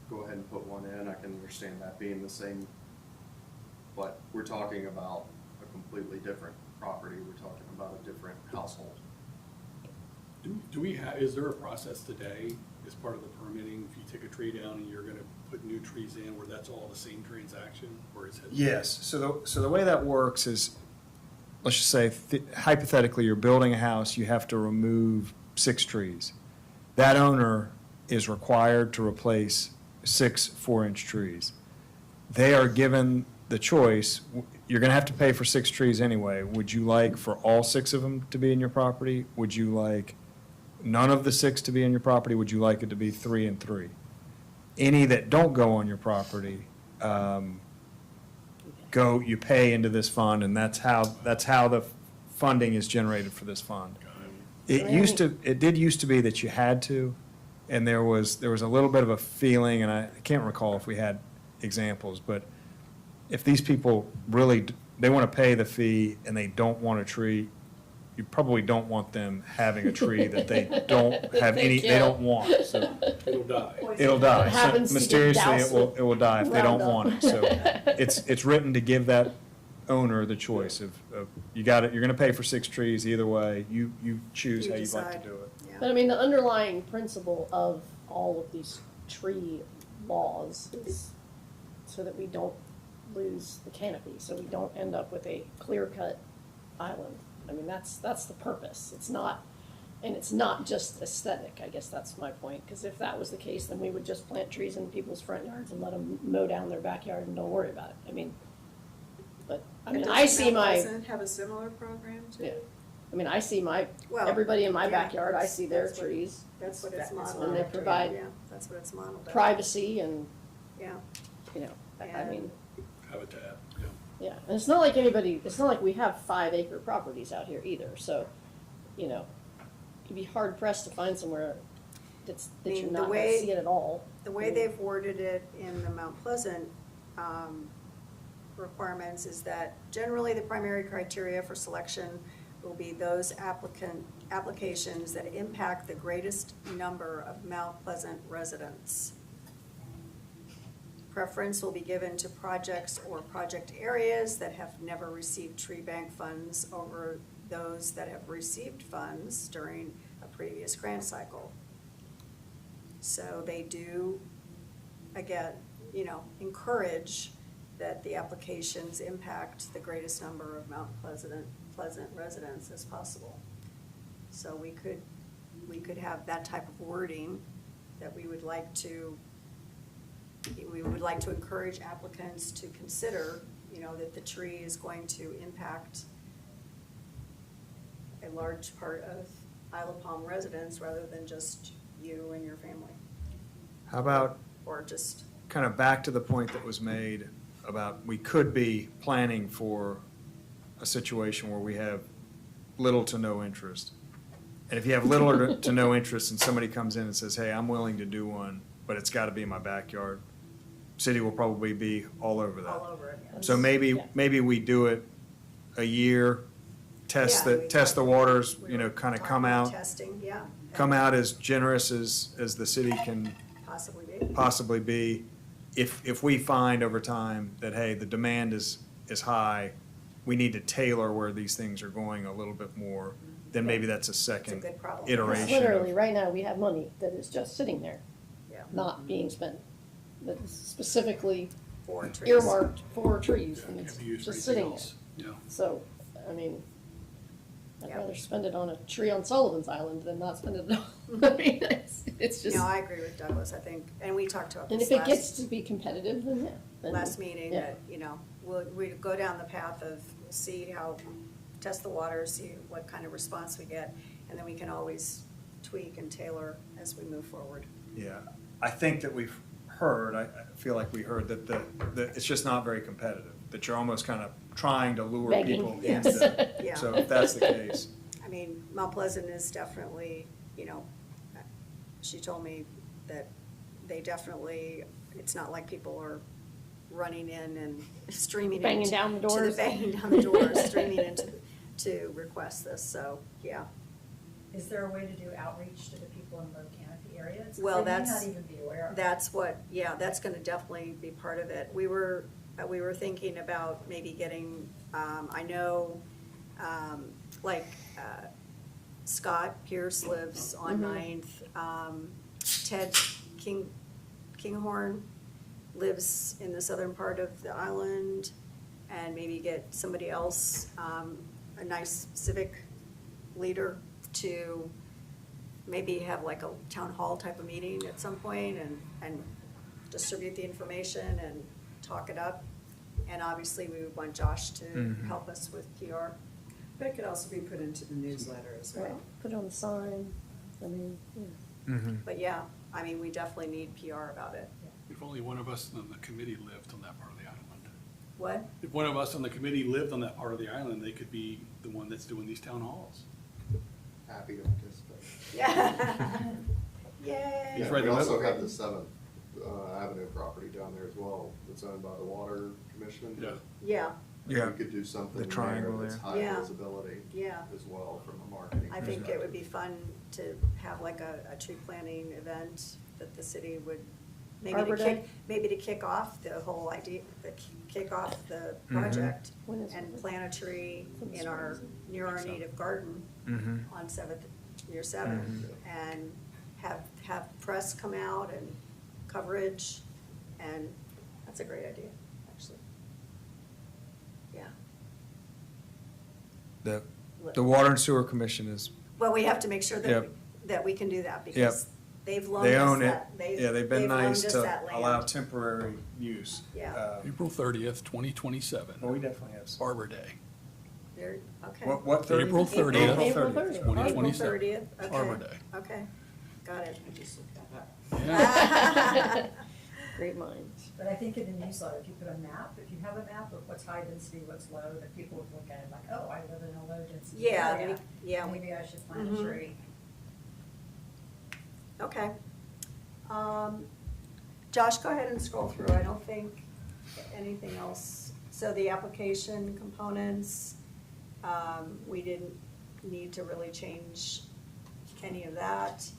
go ahead and put one in, I can understand that being the same. But we're talking about a completely different property, we're talking about a different household. do we have, is there a process today as part of the permitting, if you take a tree down and you're gonna put new trees in, where that's all the same transaction, or is it? Yes, so the way that works is, let's just say hypothetically, you're building a house, you have to remove 6 trees. That owner is required to replace 6 4-inch trees. they are given the choice, you're gonna have to pay for 6 trees anyway. Would you like for all 6 of them to be in your property? Would you like none of the 6 to be in your property? Would you like it to be 3 and 3? Any that don't go on your property, you pay into this fund, and that's how the funding is generated for this fund. It did used to be that you had to, and there was a little bit of a feeling, and I can't recall if we had examples, but if these people really, they want to pay the fee and they don't want a tree, you probably don't want them having a tree that they don't have They they don't want, so It'll die. it'll die. It So happens to get mysteriously, doused it will die if they don't Roundup. want it, so it's written to give that owner the choice of you're gonna pay for 6 trees either way, you choose You how you'd like decide. to do it. Yeah. But I mean, the underlying principle of all of these tree laws is so that we don't lose the canopy, so we don't end up with a clear-cut island. I mean, that's the purpose. It's not, and it's not just aesthetic, I guess that's my point, because if that was the case, then we would just plant trees in people's front yards and let them mow down their backyard and don't worry about it. I mean, but, I mean, I see my, have a similar program too? yeah. I mean, I see my, Well, everybody in my yeah, backyard, I see their that's what- trees, That's what it's That's modeled. and they after, provide Yeah, that's what it's modeled after. privacy and, Yeah. you know, I And- mean, Habitat, yeah. yeah, and it's not like it's not like we have 5-acre properties out here either, so, you know, you'd be hard pressed to find somewhere that I mean, you're the not gonna way- see it at all. The way they've worded it in the Mount Pleasant requirements is that generally the primary criteria for selection will be those applications that impact the greatest number of Mount Pleasant residents. Preference will be given to projects or project areas that have never received tree bank funds over those that have received funds during a previous grant cycle. So they do, again, encourage that the applications impact the greatest number of Mount Pleasant residents as possible. So we could have that type of wording that we would like to encourage applicants to consider, that the tree is going to impact a large part of Isle of Palm residents rather than just you and your family, How about or just, kind of back to the point that was made about we could be planning for a situation where we have little to no interest. And if you have little or to no interest and somebody comes in and says, hey, I'm willing to do one, but it's got to be in my backyard, city will probably be all over that. all over it. So Yeah. maybe we do it a year, test Yeah, the waters, kind of Talking come about out, Testing, yeah. come out as generous as the city can possibly be. If we find over time that, hey, the demand is high, we need to tailor where these things are going a little bit more, then maybe that's a second good problem. iteration. Literally, of- right now, we have money that is just sitting there, Yeah. not being spent, that is specifically For trees. earmarked for trees, and it's Can't be used for just anything sitting there. else, yeah. So, I mean, I'd Yeah. rather spend it on a tree on Sullivan's Island than not spend it on, I mean, it's just, No, I agree with Douglas, I think, and we talked about and this if it gets last, to be competitive, then yeah. then- last meeting, yeah. that, we go down the path of, test the water, see what kind of response we get, and then we can always tweak and tailor as we move forward. Yeah, I think that we've heard, I feel like we heard that it's just not very competitive, that you're almost kind of trying to lure Begging. people Yes. into. Yeah. So if that's the case, I mean, Mount Pleasant is definitely, she told me that they definitely, it's not like people are running in and streaming in. Banging down the doors. Banging down the doors, streaming in to request this, so, yeah. Is there a way to do outreach to the people in low canopy areas? 'Cause Well, they may that's- not even be aware of it. That's what, yeah, that's gonna definitely be part of it. We were thinking about maybe getting, I know, Scott Pierce lives on Ninth. Ted Kinghorn lives in the southern part of the island, and maybe get somebody else, a nice civic leader to maybe have like a town hall type of meeting at some point and distribute the information and talk it up. And obviously, we would want Josh to Mhm. help us with PR. But it could also be put into the newsletter as well. Put it on the sign, I mean, yeah. Mhm. But yeah, I mean, we definitely need PR about it. If only one of us on the committee lived on that part of the island. What? If one of us on the committee lived on that part of the island, they could be the one that's doing these town halls. Happy to participate. Yeah. Yay. He's Yeah, right we in the also middle. have the Seventh Avenue property down there as well, that's owned by the Water Commission. Yeah. Yeah, Yeah. We could do something The triangle there that's there. high Yeah. visibility yeah. as well from a marketing I think it would be perspective. fun to have like a tree planting event that the city would, maybe Arbor to Day? kick, maybe to kick off the whole idea, kick off the Mhm. project When is and it? plant a tree From the in our, springs. near our So. native garden Mhm. on near Seventh. Mhm. And have press come out and coverage, and that's a great idea, actually. Yeah. The Water and Sewer Commission is, Well, we have to make sure that, Yep. that we can do that, because they've loaned they us own it. that, Yeah, they've been loaned nice us to that land. allow temporary use. Yeah. April 30th, 2027, Well, we definitely have some. Arbor Day. There, okay. What 30th? April 30th. April April 30th. April 2027. 30th, okay. Arbor Day. Okay, got it. I just looked that up. Yeah. Great minds. But I think in the newsletter, if you put a map, if you have a map of what's high density, what's low, that people would look at it like, oh, I live in a low density Yeah, area. yeah, Maybe I should plant a Mhm. tree. okay. Josh, go ahead and scroll through, I don't think anything else. So the application components, we didn't need to really change any of that.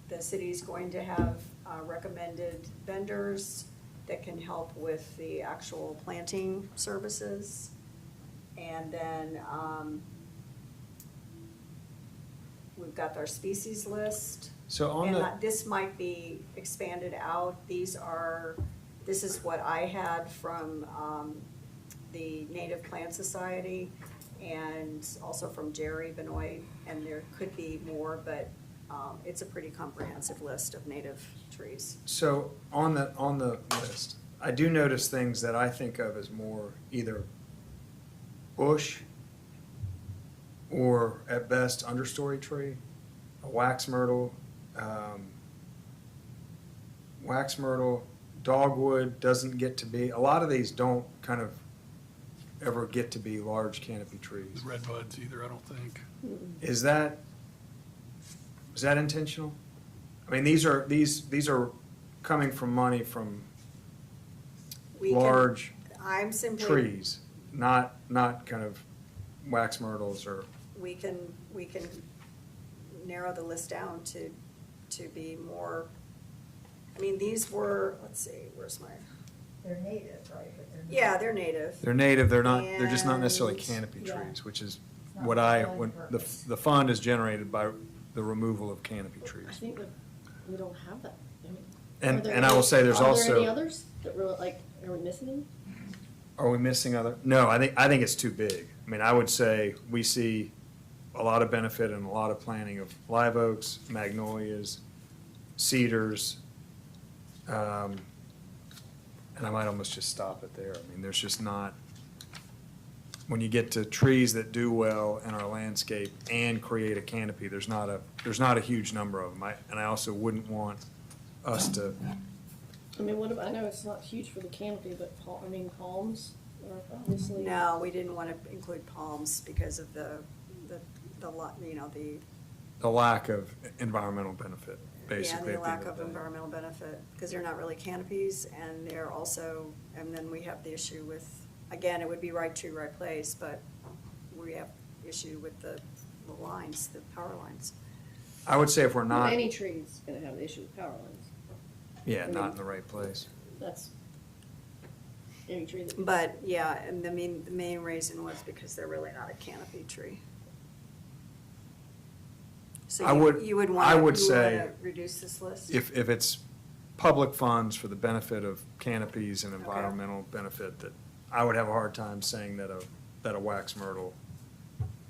The city's going to have recommended vendors that can help with the actual planting services. And then, we've got our species list. So on And the, this might be expanded out. This is what I had from the Native Plant Society and also from Jerry Benoit, and there could be more, but it's a pretty comprehensive list of native trees. so on the list, I do notice things that I think of as more either bush or at best understory tree, a wax myrtle, dogwood doesn't get to be, a lot of these don't kind of ever get to be large canopy trees. The redbuds either, I don't think. Is that intentional? I mean, these are coming from money from We can- large I'm simply. trees, not kind of wax myrtles or, We can narrow the list down to be more, I mean, these were, let's see, where's my, They're native, right? But they're not- yeah, they're native. they're native, they're just not necessarily And- canopy Yeah. trees, which is It's not what fulfilling when purpose. the fund is generated by the removal of canopy I trees. think that we don't have that. I mean, And are there I will any- say there's Are there any also, others that really, like, are we missing any? are we missing other? No, I think it's too big. I mean, I would say we see a lot of benefit and a lot of planting of live oaks, magnolias, cedars, and I might almost just stop it there. I mean, there's just not, when you get to trees that do well in our landscape and create a canopy, there's not a huge number of them. And I also wouldn't want us to, I mean, what about, I know it's not huge for the canopy, but palms are obviously. No, we didn't want to include palms because of the the lack of environmental benefit, yeah, basically. the at lack end of the day. environmental benefit, because they're not really canopies, and they're also, and then we have the issue with, again, it would be right tree, right place, but we have issue with the lines, the power lines. I would say if we're not, Any tree's gonna have the issue with power lines. yeah, not in the right place. That's any tree that. But, yeah, and the main reason was because they're really not a canopy tree. So I would- you would I want would to say reduce this list? If it's public funds for the benefit of canopies and environmental benefit, that I would have a hard time saying that a wax myrtle,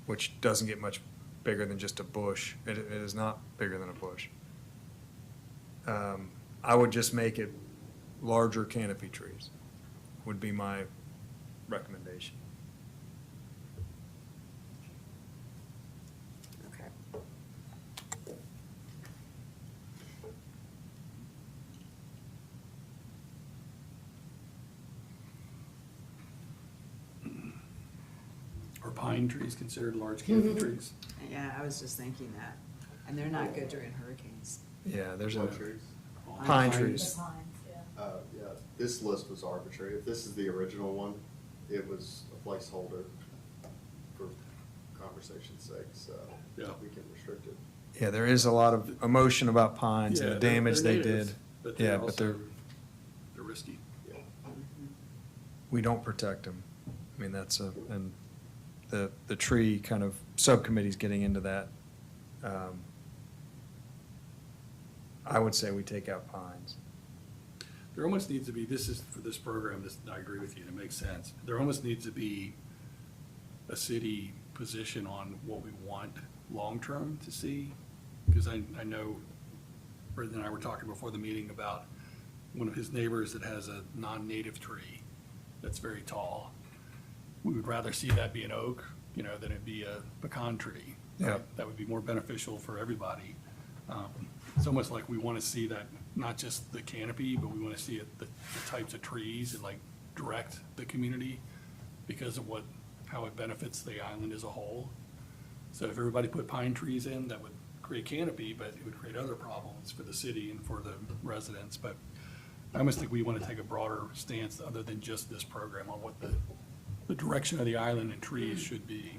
which doesn't get much bigger than just a bush, it is not bigger than a bush. I would just make it larger canopy trees would be my recommendation. Okay. Are pine trees considered large canopy trees? Yeah, I was just thinking that. And they're not good during hurricanes. Yeah, there's a, What trees? pine The trees. pines, yeah. Yeah, this list was arbitrary. If this is the original one, it was a placeholder for conversation's sake, so Yeah. we can restrict it. Yeah, there is a lot of emotion about pines and Yeah, the they're- damage they're they natives, did. But Yeah, they're but also, they're risky. Yeah. we don't protect them. I mean, that's a, and the tree kind of subcommittee's getting into that. I would say we take out pines. There almost needs to be, this is, for this program, this, I agree with you, it makes sense. There almost needs to be a city position on what we want long-term to see. Because I know, Brendan and I were talking before the meeting about one of his neighbors that has a non-native tree that's very tall. We would rather see that be an oak, than it be a pecan tree. Yeah. That would be more beneficial for everybody. It's almost like we want to see that, not just the canopy, but we want to see it, the types of trees and like direct the community because of how it benefits the island as a whole. So if everybody put pine trees in, that would create canopy, but it would create other problems for the city and for the residents. But I almost think we want to take a broader stance other than just this program on what the direction of the island and trees should be.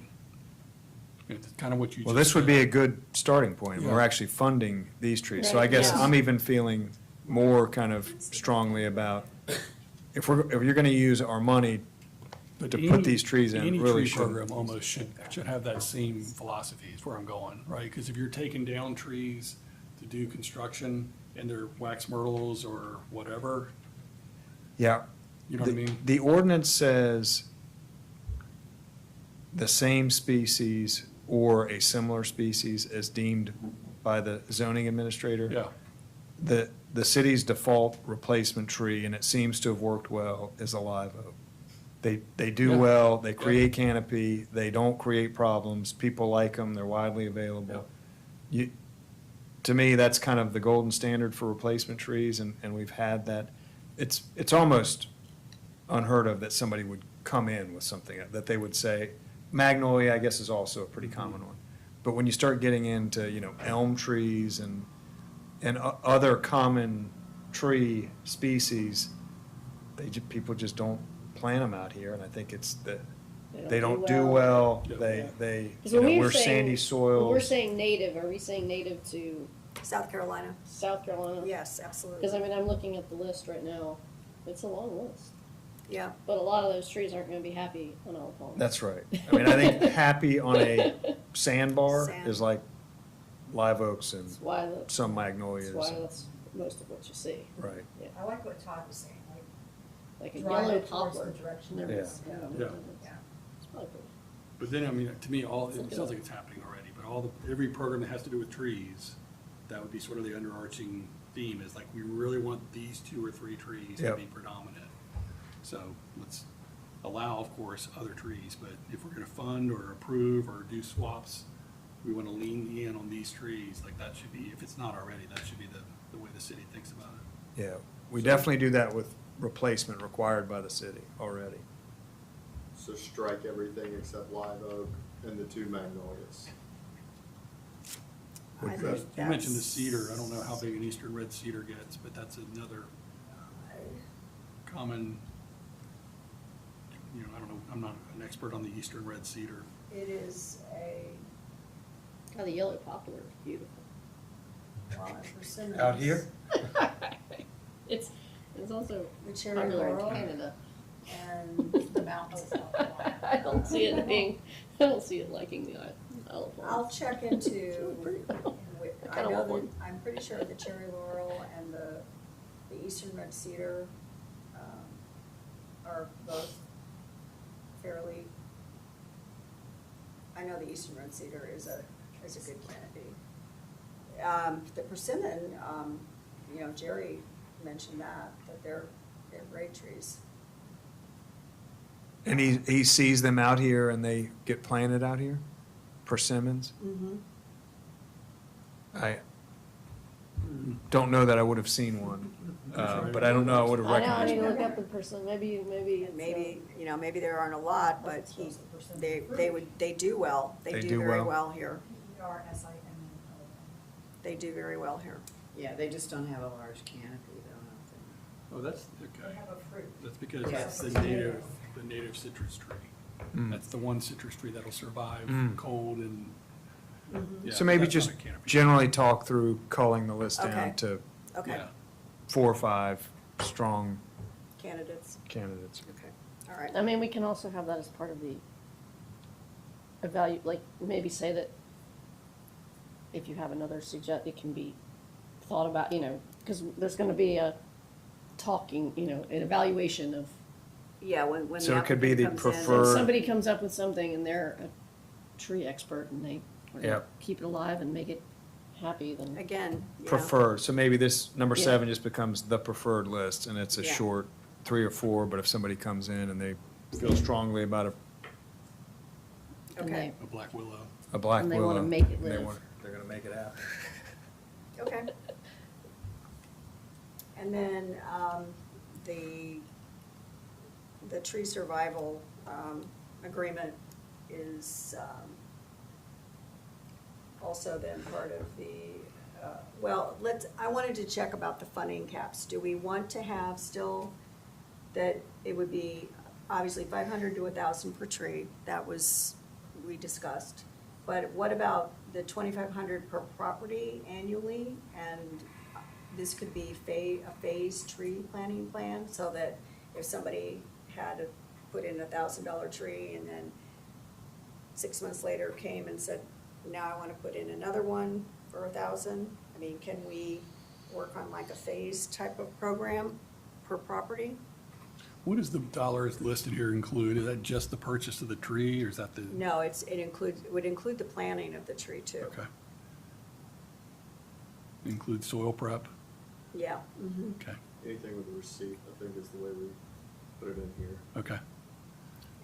It's kind of what you just Well, this would be a said. good starting point. We're Yeah. actually funding these trees. So I Right, guess yeah. I'm even feeling more kind of strongly about, if you're gonna use our money But to any- put these trees in, Any really tree should. program almost should have that same philosophy is where I'm going, right? Because if you're taking down trees to do construction and they're wax myrtles or whatever, Yeah. you know what I mean? The ordinance says the same species or a similar species as deemed by the zoning administrator. Yeah, The city's default replacement tree, and it seems to have worked well, is a live oak. They do Yeah. well, they Yeah. create canopy, they don't create problems, people like them, they're widely available. To me, that's kind of the golden standard for replacement trees, and we've had that. It's almost unheard of that somebody would come in with something, that they would say, magnolia, I guess, is also a pretty common one. But when you start getting into, elm trees and other common tree species, people just don't plant them out here, and I think it's that they don't do well, Yeah. they, Because when we're sandy When we're soils. saying native, are we saying native to South Carolina? South Carolina? Yes, Because absolutely. I'm looking at the list right now. It's a long list, Yeah, but a lot of those trees aren't going to be happy on Olive Palms. That's right. I mean, I think happy on a sandbar Sand. is like live oaks and That's why some magnolias. That's why that's most of what you see. Right. Yeah. I like what Todd was saying, Like a drive yellow it towards poplar. the direction There of is, this. Yeah. Yeah. It's probably pretty. but then, to me, it sounds like it's happening already, but every program that has to do with trees, that would be sort of the underarching theme, is like, we really want these 2 or 3 trees to Yep. be predominant. So let's allow, of course, other trees, but if we're gonna fund or approve or do swaps, we wanna lean in on these trees, like that should be, if it's not already, that should be the way the city thinks about it. Yeah, we definitely do that with replacement required by the city already. So strike everything except live oak and the 2 magnolias. I Would think You mentioned the that's- cedar, I don't know how big an eastern red cedar gets, but that's another common, I don't know, I'm not an expert on the eastern red cedar. It is a, Oh, the yellow poplar is beautiful. well, a persimmon. Out here? It's also The cherry popular in laurel Canada. and the mountains of South Carolina. I don't see it liking the Olive I'll Palms. check into, I kinda know want that, one. I'm pretty sure the cherry laurel and the eastern red cedar, are both fairly, I know the eastern red cedar is a good canopy. The persimmon, Jerry mentioned that they're great trees. And he sees them out here and they get planted out here? Persimmons? Mm-hmm. I don't know that I would have seen one, but I don't know I would have I know, I recognized need to one. look up the person, maybe it's, Maybe, maybe there aren't a lot, but they do well. They They do do very well. well here. PRSIMMO. They do very well here. Yeah, they just don't have a large canopy though, I Oh, that's, They okay. have a fruit. That's because Yes. that's the native citrus tree. Mm. That's the one citrus tree that'll survive Mm. cold and. yeah, So maybe that's not just a canopy. generally talk through culling the list Okay. down to Okay, Yeah. 4 or 5 strong candidates, candidates. okay, all right. I mean, we can also have that as part of the like, maybe say that if you have another suggest, it can be thought about, because there's gonna be a talking, an evaluation of, Yeah, when the So it could be applicant the comes in, preferred- if somebody comes up with something and they're a tree expert and they want to Yep. keep it alive and make it happy, then. Again, yeah. Preferred, so maybe this number Yeah. 7 just becomes the preferred list, and it's a Yeah. short 3 or 4, but if somebody comes in and they feel strongly about and Okay, A black willow. a black And they willow. wanna make it and they live. want- They're gonna make it happen. okay. And then, the tree survival, agreement is, also then part of the, I wanted to check about the funding caps. Do we want to have still that it would be obviously 500 to 1,000 per tree? That was, we discussed. But what about the 2,500 per property annually? And this could be a phased tree planting plan, so that if somebody had to put in $1,000 tree and then 6 months later came and said, now I wanna put in another one for 1,000, I mean, can we work on like a phased type of program per property? What does the dollars listed here include? Is that just the purchase of the tree or is that the? No, it would include the planting of the tree too. Okay. Include soil prep? Yeah, Okay, Anything with a receipt, I think is the way we put it in here. okay.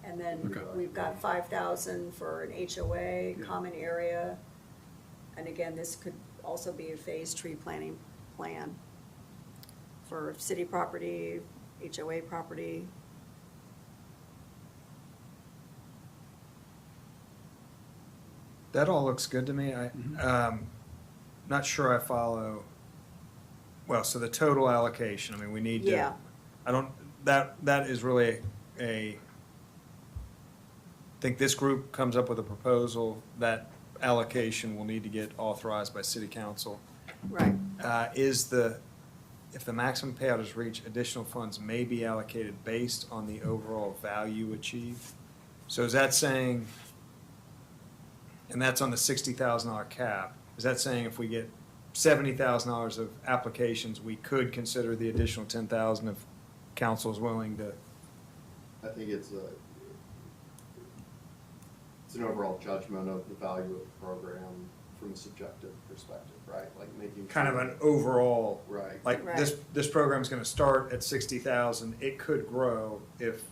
and then Okay. we've got 5,000 for an HOA, Yeah. common area. And again, this could also be a phased tree planting plan for city property, HOA property. That all looks good to me. Mhm. Not sure I follow, well, so the total allocation, I mean, we need to. Yeah. I don't, that is really I think this group comes up with a proposal, that allocation will need to get authorized by city council. Right, If the maximum payout is reached, additional funds may be allocated based on the overall value achieved. So is that saying, and that's on the $60,000 cap, is that saying if we get $70,000 of applications, we could consider the additional 10,000 if council is willing to? I think it's an overall judgment of the value of the program from a subjective perspective, right? Like making. Kind of sure- an overall, Right. like this program's gonna start at 60,000, it could grow if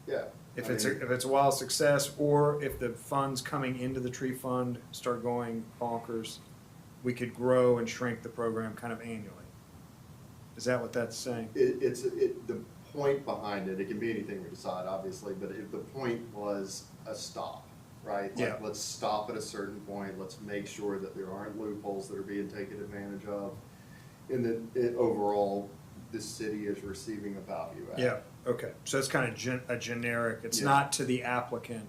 Yeah. If I it's mean, if it's a wild success, or if the funds coming into the tree fund start going bonkers, we could grow and shrink the program kind of annually. Is that what that's saying? the point behind it, it can be anything we decide, obviously, but if the point was a stop, right? Yeah. Like, let's stop at a certain point, let's make sure that there aren't loopholes that are being taken advantage of. And that overall, the city is receiving a value add. Yeah, okay, so it's kind of a generic, it's Yeah. not to the applicant,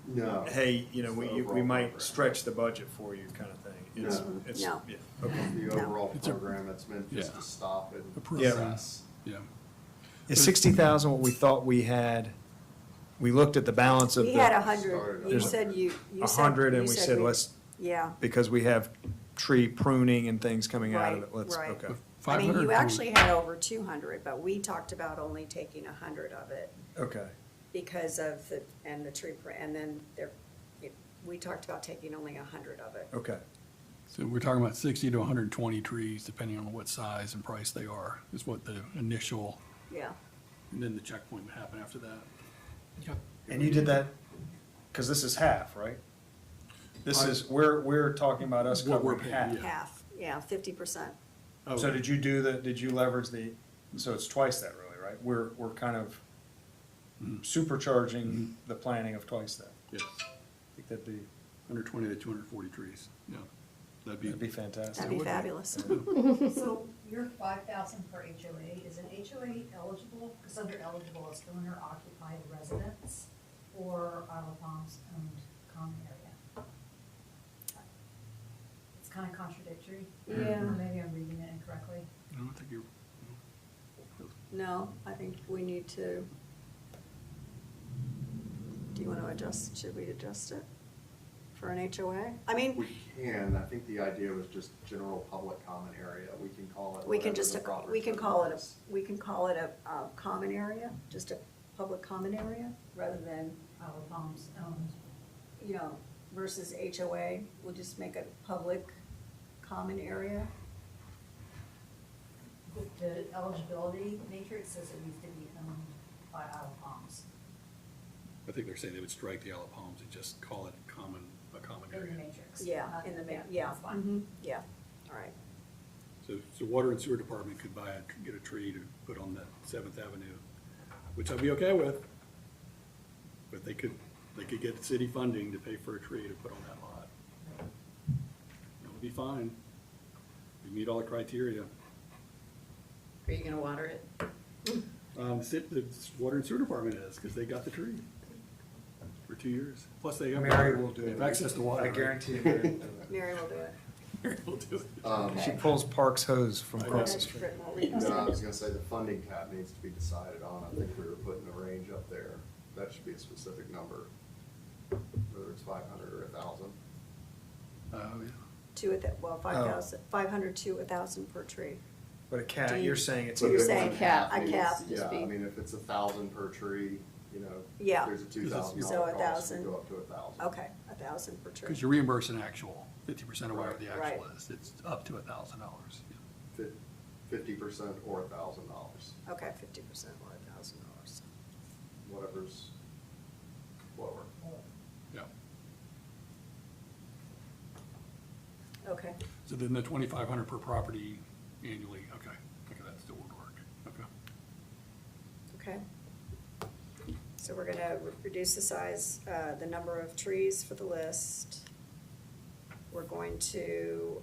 No. hey, It's the we overall might program. stretch the budget for you kind of thing. It's, No. it's, No. yeah, okay. The No. overall It's a- program, it's meant just Yeah. to stop and Approve. Yeah. assess. Yeah. Is 60,000 what we thought we had? We looked at the balance of we had the, 100, Started you There's said you said. 100, and you we said let's, Yeah, because we have tree pruning and things coming out of Right, it, let's, right. okay, I mean, 500 you to- actually had over 200, but we talked about only taking 100 of it okay. because of the tree, and then we talked about taking only 100 of it. Okay. So we're talking about 60 to 120 trees, depending on what size and price they are, is what the initial, Yeah, and then the checkpoint would happen after that. And you did that, because this is half, right? This I- is, we're talking about us What we're covering paying, half. yeah. half, yeah, 50%. Oh, So did you leverage so it's twice that really, right? We're kind of supercharging the planning of twice that. Yes, I think that'd be 120 to 240 trees, yeah. That'd be, fantastic. That'd be fabulous. So your 5,000 per HOA, is an HOA eligible, because under eligible is owner occupied residence or Isle of Palms owned common area? It's kind of contradictory. Yeah. Or maybe I'm reading it incorrectly. I don't think you're, No, I think we need to, do you want to adjust, should we adjust it for an HOA? I mean, We can, I think the idea was just general public common area, we can call it we can whatever just, the proper we can term call it, is. we can call it a common area, just a public common area, rather than, Isle of Palms owned. you know, versus HOA, we'll just make it public common area. The eligibility matrix says it needs to be owned by Isle of Palms I think they're saying they would strike the Isle Palms and just call it a common in the area. matrix. Yeah, Not- in the, yeah, that's fine. mhm, yeah, all right. So Water and Sewer Department could get a tree to put on that Seventh Avenue, which I'd be okay with. But they could get city funding to pay for a tree to put on that lot. It would be fine. We meet all the criteria. Are you gonna water it? The Water and Sewer Department is, because they got the tree for 2 years. Plus they have. Mary will do They it. have access to water. I right? guarantee you Mary will do it. Mary will do it. Mary will do it. She pulls Parks hose from I across know. the street. No, I was gonna say the funding cap needs to be decided on, I think we were putting a range up there, that should be a specific number, whether it's 500 or 1,000. Oh, yeah. Two at that, well, 5,000, 500 to 1,000 per tree. But a cat, Do you- you're saying it's. So you're But saying one cap, a needs- cap. Just Yeah, be- I mean, if it's 1,000 per tree, you know, Yeah. there's a $2,000 So cost, 1,000. we go up to 1,000. Okay, 1,000 per tree. Because you're reimbursing actual, 50% of whatever the Right. actual is. It's up to $1,000. 50% or $1,000, Okay, 50% or $1,000. whatever's lower. Yeah. Okay, So then the 2,500 per property annually, okay, that still would work, okay. okay. So we're gonna reduce the size, the number of trees for the list. We're going to,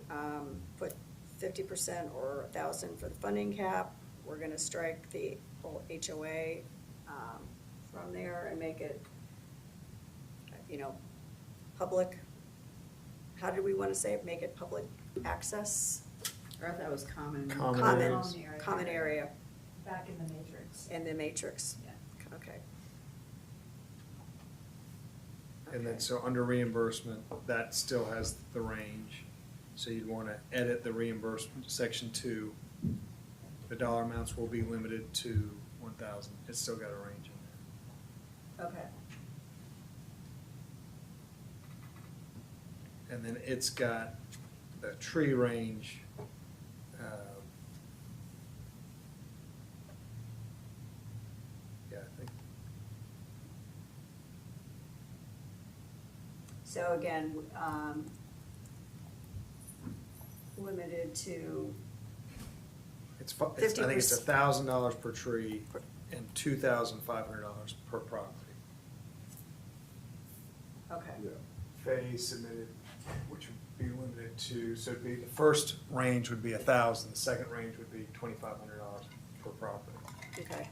put 50% or 1,000 for the funding cap. We're gonna strike the whole HOA, from there and make it, you know, public. How do we wanna say it? Make it public access? Or I thought it was common. Common Common, areas. common area Back in the matrix. in the matrix. Yeah. Okay. And then, Okay. so under reimbursement, that still has the range. So you'd want to edit the reimbursement, section 2. The dollar amounts will be limited to 1,000. It's still got a range in there. Okay. And then it's got the tree range. Yeah, I think, So again, limited to, I think it's 50%. $1,000 per tree and $2,500 per property. okay, Yeah. They submitted, which would be limited to, so it'd be, the first range would be 1,000, the second range would be $2,500 per property. okay.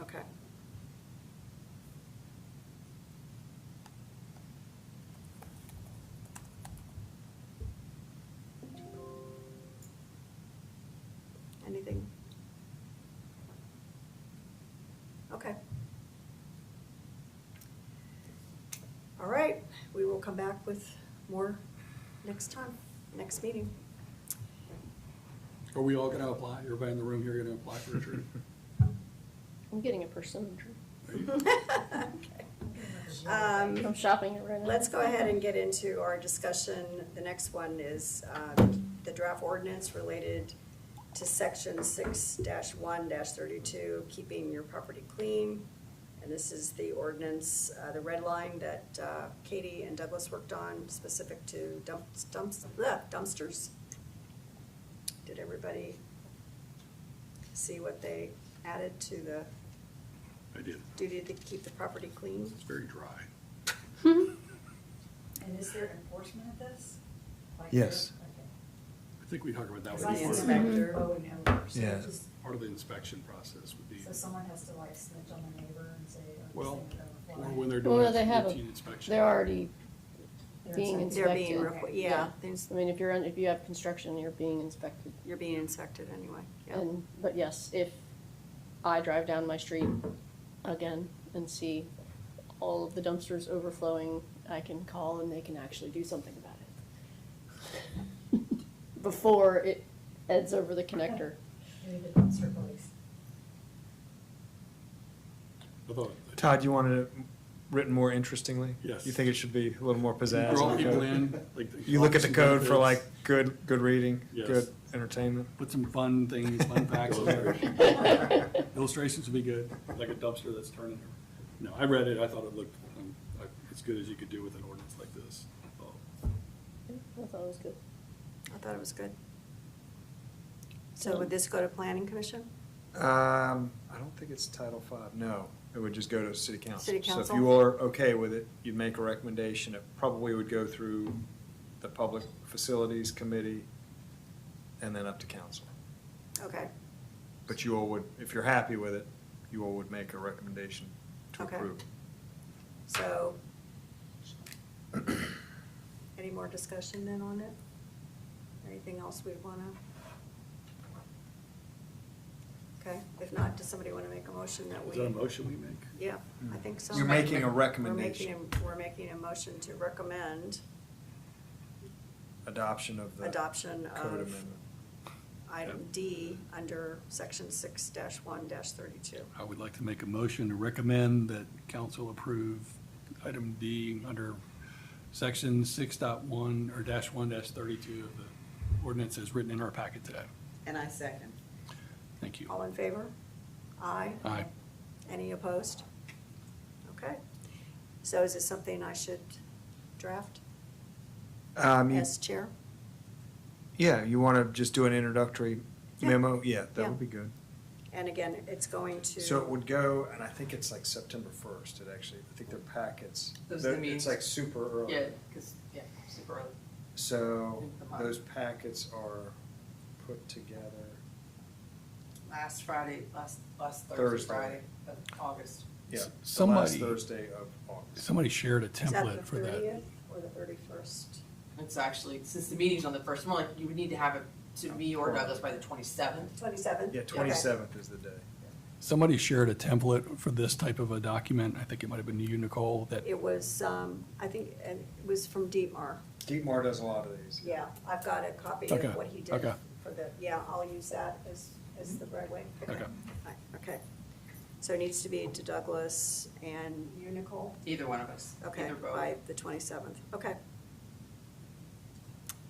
Okay. Anything? Okay. All right, we will come back with more next time, next meeting. Are we all gonna apply? Everybody in the room here gonna apply for a tree? I'm getting a persimmon tree. I'm shopping it right now. Let's go ahead and get into our discussion. The next one is the draft ordinance related to section 6-1-32, keeping your property clean. And this is the ordinance, the red line that Katie and Douglas worked on, specific to dumpsters. Did everybody see what they added to the I did. duty to keep the property clean? It's very dry. And is there enforcement of this? Like Yes. there- okay. I think we talked about that 'Cause with I the see the them inspector. mowing over, so Yeah. just, part of the inspection process would be, so someone has to like snitch on the neighbor and say, oh, well, this thing is or overflowing. when they're Well, doing they a have a- routine inspection. They're already They're being inspected. They're being, Inspected. yeah, things- I mean, if if you have construction, you're being inspected. you're being inspected anyway, yeah. But yes, if I drive down my street again and see all of the dumpsters overflowing, I can call and they can actually do something about it. Before it heads over the connector. Maybe the dumpster police. Although, Todd, you wanted it written more interestingly? Yes. You think it should be a little more pizzazz? draw in the people code? in, like. You look at the code for like benefits, good reading, Yes. good entertainment. Put some fun things, fun facts in there. Illustrations would be good, like a dumpster that's turning. No, I read it, I thought it looked as good as you could do with an ordinance like this. I thought it was good. I thought it was good. So would this go to planning commission? I don't think it's Title V, no. It would just go to City Council. City So Council? if you are okay with it, you'd make a recommendation. It probably would go through the Public Facilities Committee and then up to council. Okay, But you all would, if you're happy with it, you all would make a recommendation to Okay. approve. so, any more discussion then on it? Anything else we wanna? Okay, if not, does somebody wanna make a motion that we? Is that a motion we make? Yeah, I think so. You're making a recommendation, We're making a motion to recommend adoption of the adoption code of amendment. item D under section 6-1-32. I would like to make a motion to recommend that council approve item D under section 6.1 or -1-32 of the ordinance as written in our packet today. And I second. Thank you. All in favor? Aye. Aye. Any opposed? Okay. So is it something I should draft as chair? Yeah, you want to just do an introductory Yeah. memo? Yeah, that Yeah. would be good. And again, it's going to. So it would go, and I think it's like September 1st, it actually, I think their packets. Those are the they're- meetings. It's like super early. Yeah, because, yeah, super early. So The month. those packets are put together. Last Friday, last Thursday, Thursday. Friday of August. Yeah, the last Somebody- Thursday of August. Somebody shared a Is that template the for that. 30th or the 31st? It's actually, since the meeting's on the first one, you would need to have it to me or Douglas by the 27th. 27th? Yeah, Okay. 27th is the day. Somebody shared a template for this type of a document. I think it might have been you, Nicole, that, It was, I think, and it was from Deepmar. Deepmar does a lot of these. Yeah, I've got a copy Okay, of what he did okay. for the, yeah, I'll use that as the right way. Okay. Right, okay. So it needs to be to Douglas and you, Nicole? Either one of us. Okay, Either both. by the 27th. Okay.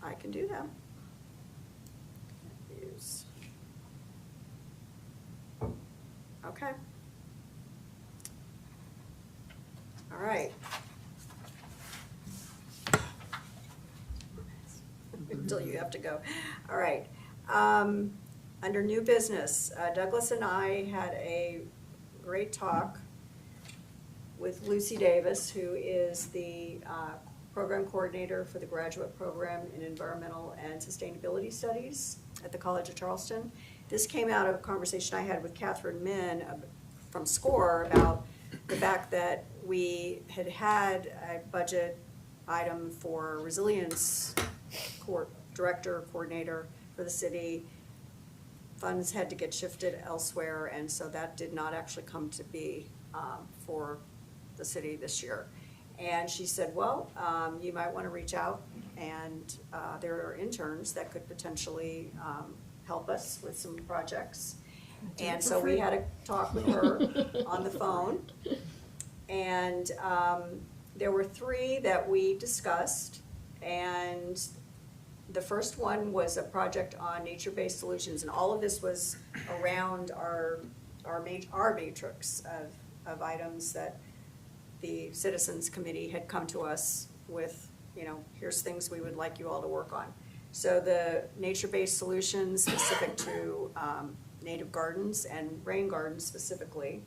I can do that. Use. Okay. All right. Until you have to go. All right. Under new business, Douglas and I had a great talk with Lucy Davis, who is the program coordinator for the graduate program in environmental and sustainability studies at the College of Charleston. This came out of a conversation I had with Catherine Min from SCORE about the fact that we had a budget item for resilience director, coordinator for the city. Funds had to get shifted elsewhere, and so that did not actually come to be for the city this year. And she said, well, you might want to reach out, and there are interns that could potentially help us with some projects. And so we had a talk with her on the phone. And there were three that we discussed. And the first one was a project on nature-based solutions. And all of this was around our matrix of items that the Citizens Committee had come to us with, here's things we would like you all to work on. So the nature-based solutions specific to native gardens and rain gardens specifically.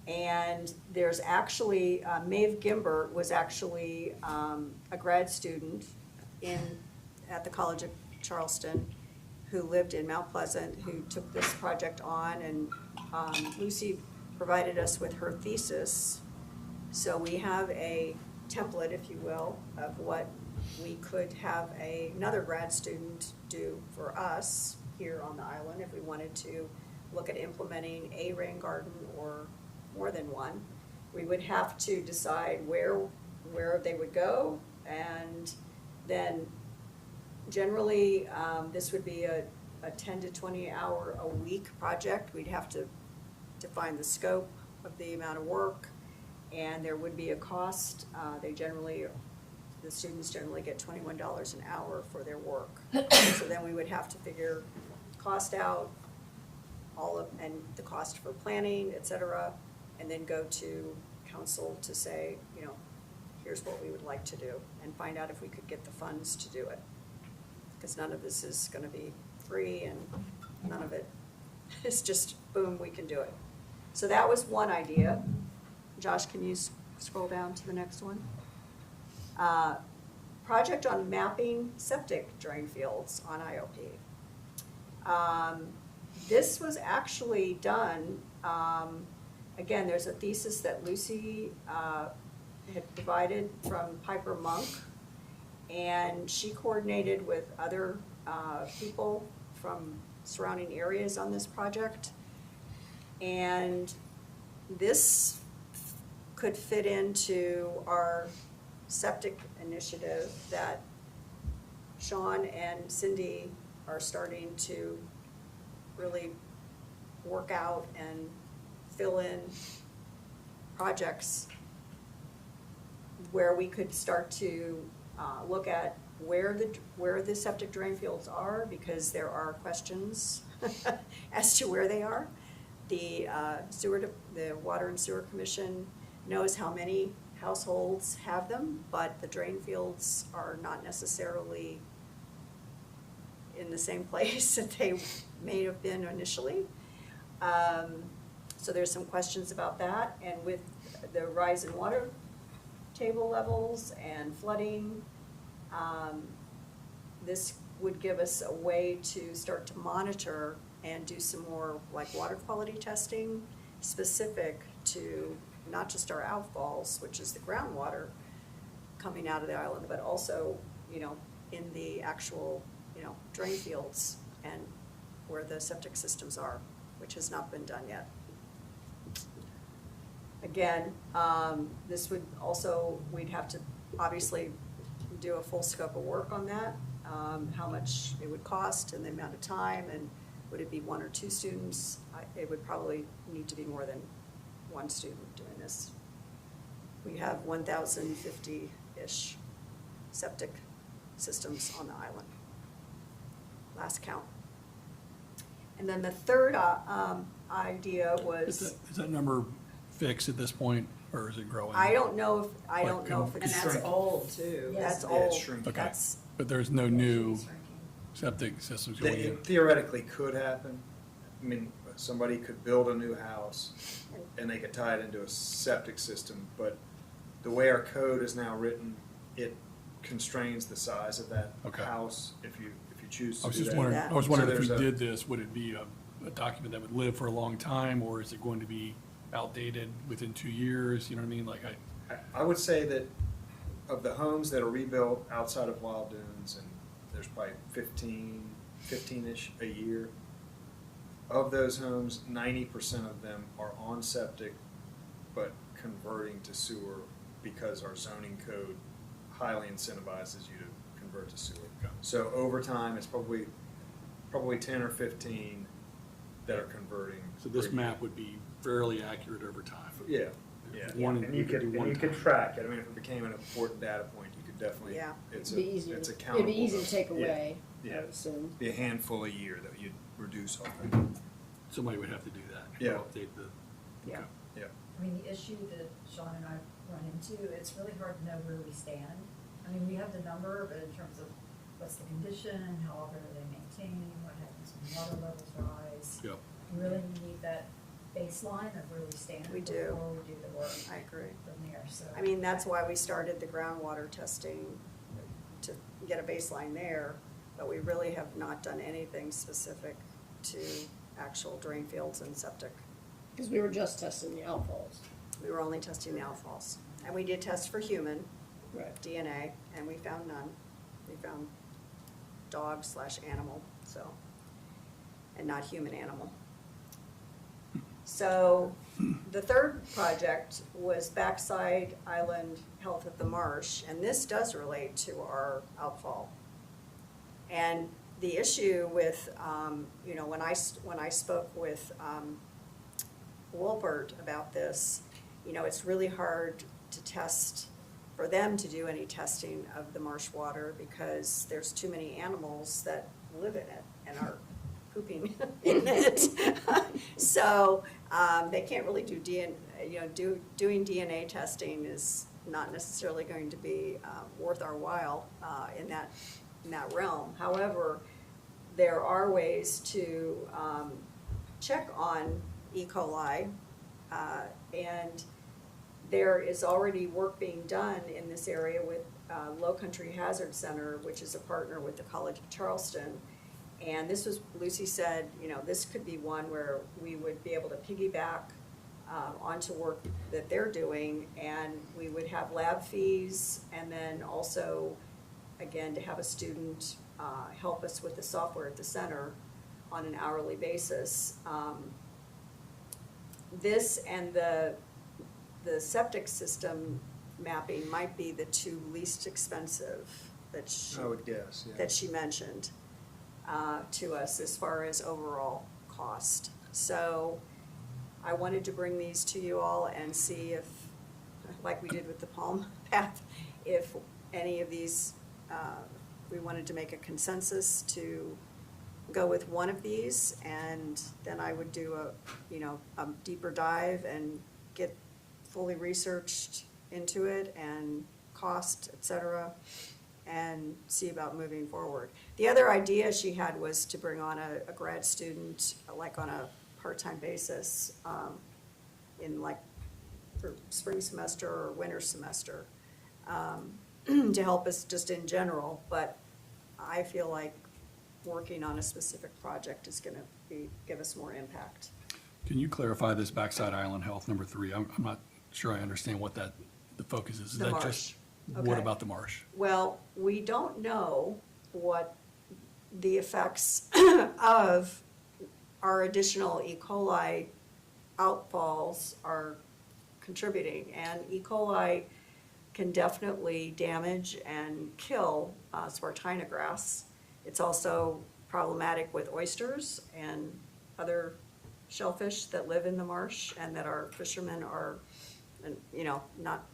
And there's actually, Maeve Gimbert was actually a grad student at the College of Charleston who lived in Mount Pleasant, who took this project on, and Lucy provided us with her thesis. So we have a template, if you will, of what we could have another grad student do for us here on the island if we wanted to look at implementing a rain garden or more than one. We would have to decide where they would go, and then generally this would be a 10 to 20 hour a week project. We'd have to define the scope of the amount of work, and there would be a cost. The students generally get $21 an hour for their work. So then we would have to figure cost out, and the cost for planning, et cetera, and then go to council to say, here's what we would like to do, and find out if we could get the funds to do it. Because none of this is gonna be free, and none of it is just, boom, we can do it. So that was one idea. Josh, can you scroll down to the next one? Project on mapping septic drain fields on IOP. This was actually done, again, there's a thesis that Lucy had provided from Piper Monk, and she coordinated with other people from surrounding areas on this project. And this could fit into our septic initiative that Sean and Cindy are starting to really work out and fill in projects where we could start to look at where the septic drain fields are, because there are questions as to where they are. The Water and Sewer Commission knows how many households have them, but the drain fields are not necessarily in the same place that they may have been initially. So there's some questions about that, and with the rise in water table levels and flooding, this would give us a way to start to monitor and do some more like water quality testing specific to not just our outfalls, which is the groundwater coming out of the island, but also, in the actual, drain fields and where the septic systems are, which has not been done yet. Again, this would also, we'd have to obviously do a full scope of work on that, how much it would cost and the amount of time, and would it be one or two students? It would probably need to be more than one student doing this. We have 1,050-ish septic systems on the island, last count. And then the third idea was, Is that number fixed at this point, or is it growing? I don't know if And it's, that's old too. that's Yeah, old. it's shrinking. Okay, That's, but there's no new septic systems going in? It theoretically could happen. I mean, somebody could build a new house and they could tie it into a septic system, but the way our code is now written, it constrains the size of that Okay. house if you choose to I was do just that. wondering, that. I was wondering So if we there's a- did this, would it be a document that would live for a long time, or is it going to be outdated within 2 years? You know what I mean? Like I would say that of the homes that are rebuilt outside of Wild Dunes, and there's probably 15-ish a year, of those homes, 90% of them are on septic, but converting to sewer because our zoning code highly incentivizes you to convert to sewer. Okay. So over time, it's probably 10 or 15 that are converted diverting. So this map would be fairly accurate over time. Yeah, yeah, One- and you you could could, do one and you could time. track it, I mean, if it became an important data point, you could definitely, Yeah. it's It'd be easy, it's it'd accountable. be easy to take yeah, away, I Yeah, would assume. be a handful a year that you'd reduce off that, Somebody would have to do that. Yeah. Update the. Yeah. yeah. I mean, the issue that Sean and I run into, it's really hard to know where we stand. I mean, we have the number, but in terms of what's the condition, how often are they maintained, what happens when water levels rise? Yep. We really need that baseline of where we stand We do. before we do the work I agree. from there, so. I mean, that's why we started the groundwater testing, to get a baseline there, but we really have not done anything specific to actual drain fields and septic. Because we were just testing the outfalls. We were only testing the outfalls. And we did test for human Right. DNA, and we found none. We found dog/animal, so, and not human animal. So, the third project was Backside Island Health of the Marsh, and this does relate to our outfall. And the issue with, you know, when I spoke with Wolpert about this, you know, it's really hard to test, for them to do any testing of the marsh water because there's too many animals that live in it and are pooping in it. So, they can't really do doing DNA testing is not necessarily going to be worth our while in that realm. However, there are ways to check on E. coli, and there is already work being done in this area with Low Country Hazard Center, which is a partner with the College of Charleston. And this was, Lucy said, you know, this could be one where we would be able to piggyback onto work that they're doing, and we would have lab fees, and then also, again, to have a student help us with the software at the center on an hourly basis. This and the septic system mapping might be the two least expensive that I would guess, yeah. that she mentioned to us as far as overall cost. So I wanted to bring these to you all and see if, like we did with the Palm Path, if any of these, we wanted to make a consensus to go with one of these, and then I would do a deeper dive and get fully researched into it and cost, et cetera, and see about moving forward. The other idea she had was to bring on a grad student, like on a part-time basis, in like for spring semester or winter semester, to help us just in general, but I feel like working on a specific project is gonna give us more impact. Can you clarify this Backside Island Health number 3? I'm not sure I understand what the focus is. Is The that marsh. just, Okay. what about the marsh? Well, we don't know what the effects of our additional E. coli outfalls are contributing. And E. coli can definitely damage and kill Spartina grass. It's also problematic with oysters and other shellfish that live in the marsh and that our fishermen are, and, you know, not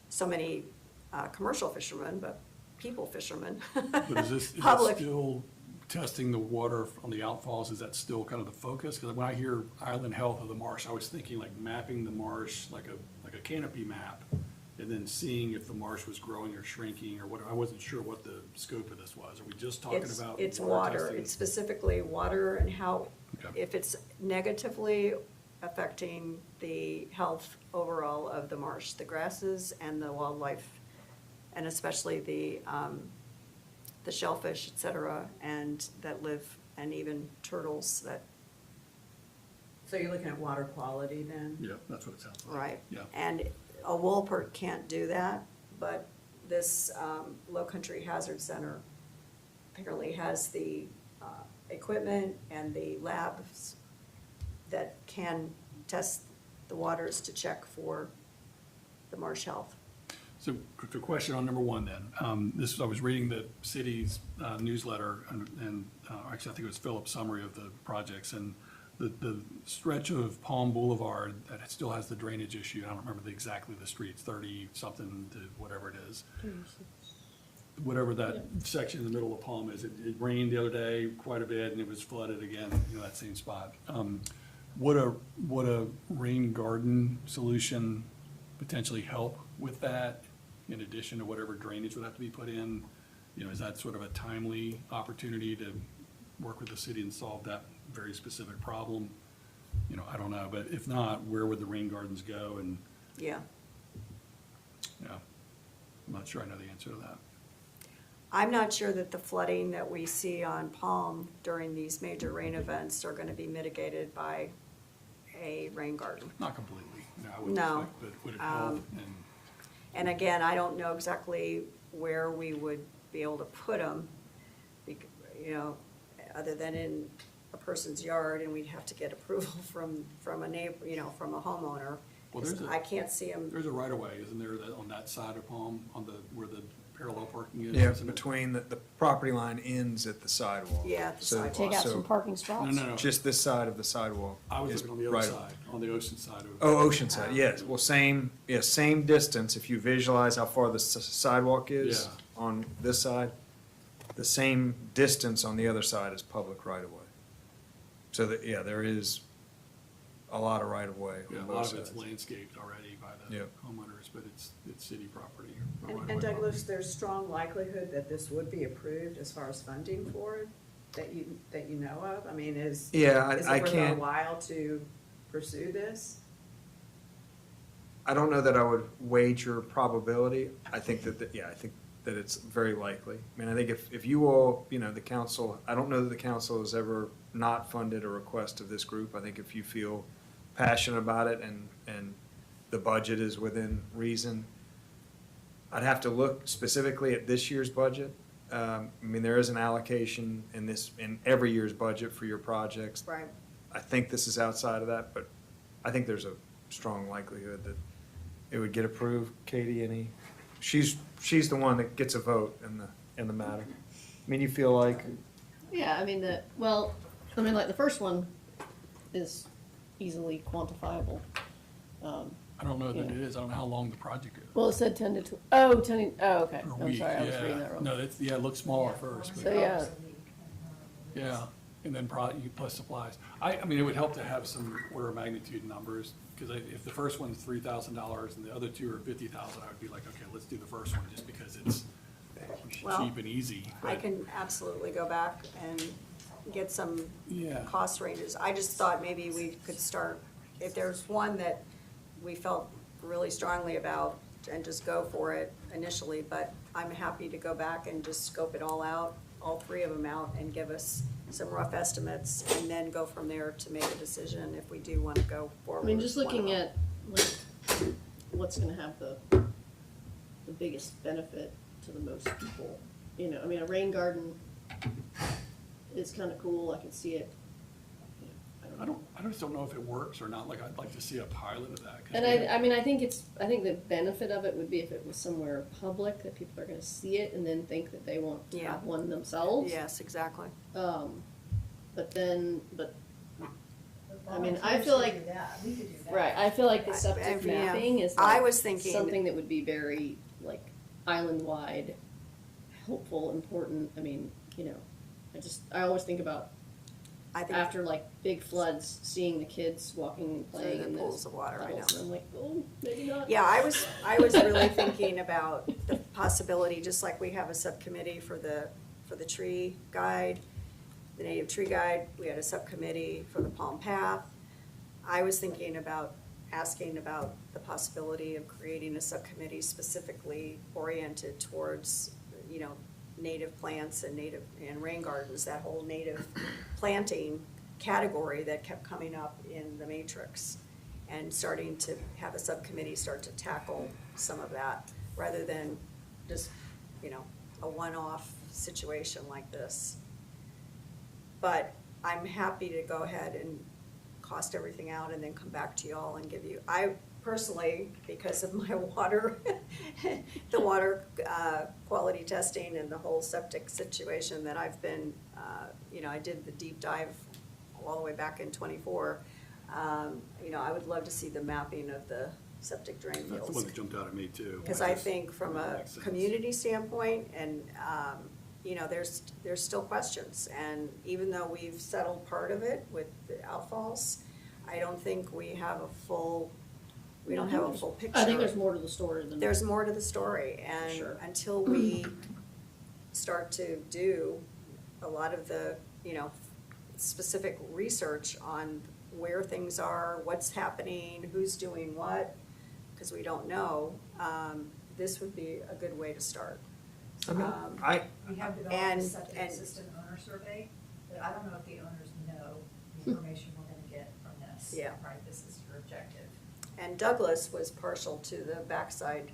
so many commercial fishermen, but people fishermen. But is that Public. still testing the water on the outfalls? Is that still kind of the focus? Because when I hear Island Health of the Marsh, I was thinking like mapping the marsh, like a canopy map, and then seeing if the marsh was growing or shrinking or what. I wasn't sure what the scope of this was. Are we just talking about It's water, testing? it's specifically water and how, Okay. if it's negatively affecting the health overall of the marsh, the grasses and the wildlife, and especially the shellfish, et cetera, and that live, and even turtles that, So you're looking at water quality then? Yeah, that's what it sounds like. right? Yeah. And a Wolpert can't do that, but this Low Country Hazard Center apparently has the equipment and the labs that can test the waters to check for the marsh health. So the question on number 1 then, I was reading the city's newsletter and actually I think it was Philip's summary of the projects, and the stretch of Palm Boulevard that still has the drainage issue, I don't remember exactly the streets, 30-something to whatever it is. Whatever that section in the middle of Palm is, it rained the other day quite a bit and it was flooded again, that same spot. Would a rain garden solution potentially help with that in addition to whatever drainage would have to be put in? Is that sort of a timely opportunity to work with the city and solve that very specific problem? I don't know, but if not, where would the rain gardens go? And, Yeah. I'm not sure I know the answer to that. I'm not sure that the flooding that we see on Palm during these major rain events are gonna be mitigated by a rain garden. Not completely, I wouldn't No. expect, but would it help? And And again, I don't know exactly where we would be able to put them, other than in a person's yard, and we'd have to get approval from a neighbor, from a homeowner. Well, there's a- I can't see them, There's a right of way, isn't there, on that side of Palm, where the parallel parking is? Yeah, isn't it? between the property line ends at the sidewalk. Yeah, at the So- sidewalk. Take out so some parking spots. No. Just this side of the sidewalk. I was is looking on the other right- side, on the ocean side of. Oh, ocean side, yes. Well, same distance. If you visualize how far the sidewalk is Yeah. on this side, the same distance on the other side is public right of way. So that, there is a lot of right of way Yeah, on a both lot of it's sides. landscaped already by the Yep. homeowners, but it's city property. or And right-of-way Douglas, property. there's strong likelihood that this would be approved as far as funding for it, that you know of? I mean, is Yeah, it I worth our can't, while to pursue this? I don't know that I would wager probability. I think I think that it's very likely. I mean, I think if you all, the council, I don't know that the council has ever not funded a request of this group. I think if you feel passionate about it and the budget is within reason, I'd have to look specifically at this year's budget. I mean, there is an allocation in every year's budget for your projects. right? I think this is outside of that, but I think there's a strong likelihood that it would get approved. Katie, she's the one that gets a vote in the matter. I mean, you feel like, Yeah, I mean, like the first one is easily quantifiable. I don't know that Yeah. it is, I don't know how long the project is. Well, it said 10 to 12, okay, Or a I'm week, sorry, I was yeah. reading that wrong. No, it looks small at first, So, but, yeah. yeah, and then probably plus supplies. I mean, it would help to have some order of magnitude numbers, because if the first one's $3,000 and the other two are $50,000, I would be like, okay, let's do the first one, just because it's Well, cheap and easy. I but- can absolutely go back and get some Yeah. cost ranges. I just thought maybe we could start, if there's one that we felt really strongly about, and just go for it initially, but I'm happy to go back and just scope it all out, all three of them out, and give us some rough estimates, and then go from there to make a decision if we do want to go I forward. mean, just with one of looking them. at, like, what's gonna have the biggest benefit to the most people, I mean, a rain garden is kinda cool, I can see it. I just don't know if it works or not, like, I'd like to see a pilot of that. 'cause And we- I mean, I think the benefit of it would be if it was somewhere public, that people are gonna see it and then think that they want to Yeah. have one themselves. Yes, exactly. But I mean, I Volunteers feel could like- do that. We could do that. Right, I feel like the septic yeah. mapping is I like was thinking- something that would be very, like, island-wide, helpful, important, I mean, I always think about I think after like big floods, seeing the kids walking and playing the in pools those of water, I puddles, know. and I'm like, oh, maybe not. Yeah, I was really thinking about the possibility, just like we have a subcommittee for the tree guide, the native tree guide, we had a subcommittee for the Palm Path. I was thinking about asking about the possibility of creating a subcommittee specifically oriented towards, native plants and rain gardens, that whole native planting category that kept coming up in the matrix. And starting to have a subcommittee start to tackle some of that, rather than just, a one-off situation like this. But I'm happy to go ahead and cost everything out and then come back to y'all and give you, I personally, because of my water, the water quality testing and the whole septic situation that I've been, I did the deep dive all the way back in '24. You know, I would love to see the mapping of the septic drain That's the one fields. that jumped out at me too. Because I think from a Makes sense. community standpoint, and, you know, there's still questions. And even though we've settled part of it with the outfalls, I don't think we have a full, we don't have a full picture. I think there's more to the story than. There's more to the story, and Sure. until we start to do a lot of the, you know, specific research on where things are, what's happening, who's doing what, because we don't know, this would be a good way to start. I, We have developed And- a septic and- system owner survey, but I don't know if the owners know the information we're gonna get from this. Yeah. Right, this is your objective. And Douglas was partial to the backside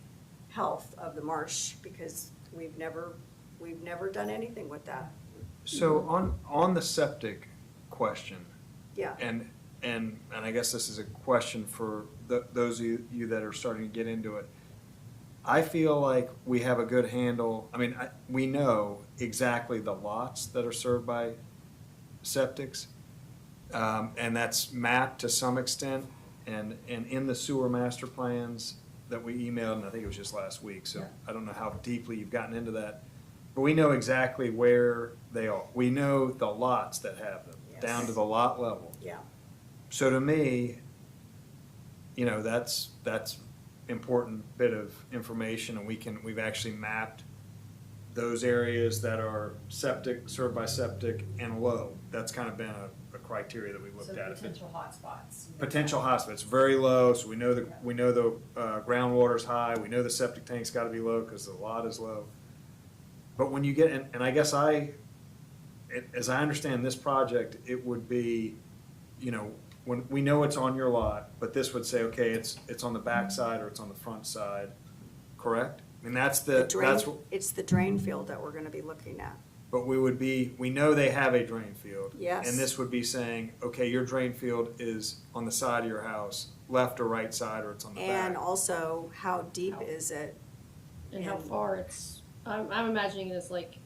health of the marsh, because we've never done anything with that. so on the septic question, Yeah, and I guess this is a question for those of you that are starting to get into it. I feel like we have a good handle, I mean, we know exactly the lots that are served by septics. And that's mapped to some extent, and in the sewer master plans that we emailed, and I think it was just last week, so Yeah. I don't know how deeply you've gotten into that. But we know exactly where they are. We know the lots that have them, down to Yes. the lot level. yeah. So to me, you know, that's important bit of information, and we've actually mapped those areas that are septic, served by septic, and low. That's kind of been a criteria that we looked So at. potential hotspots. Potential hotspots, very low, so we know the groundwater's high, we know the septic tank's gotta be low, cause the lot is low. But when you get, and I guess as I understand this project, it would be, you know, when, we know it's on your lot, but this would say, okay, it's on the back side or it's on the front side, correct? I mean, that's The drain, that's, it's the drain field that we're gonna be looking at. but we know they have a drain field. Yes. And this would be saying, okay, your drain field is on the side of your house, left or right side, or it's on the back. And also, how deep is it? And how And- far it's, I'm imagining it's like, how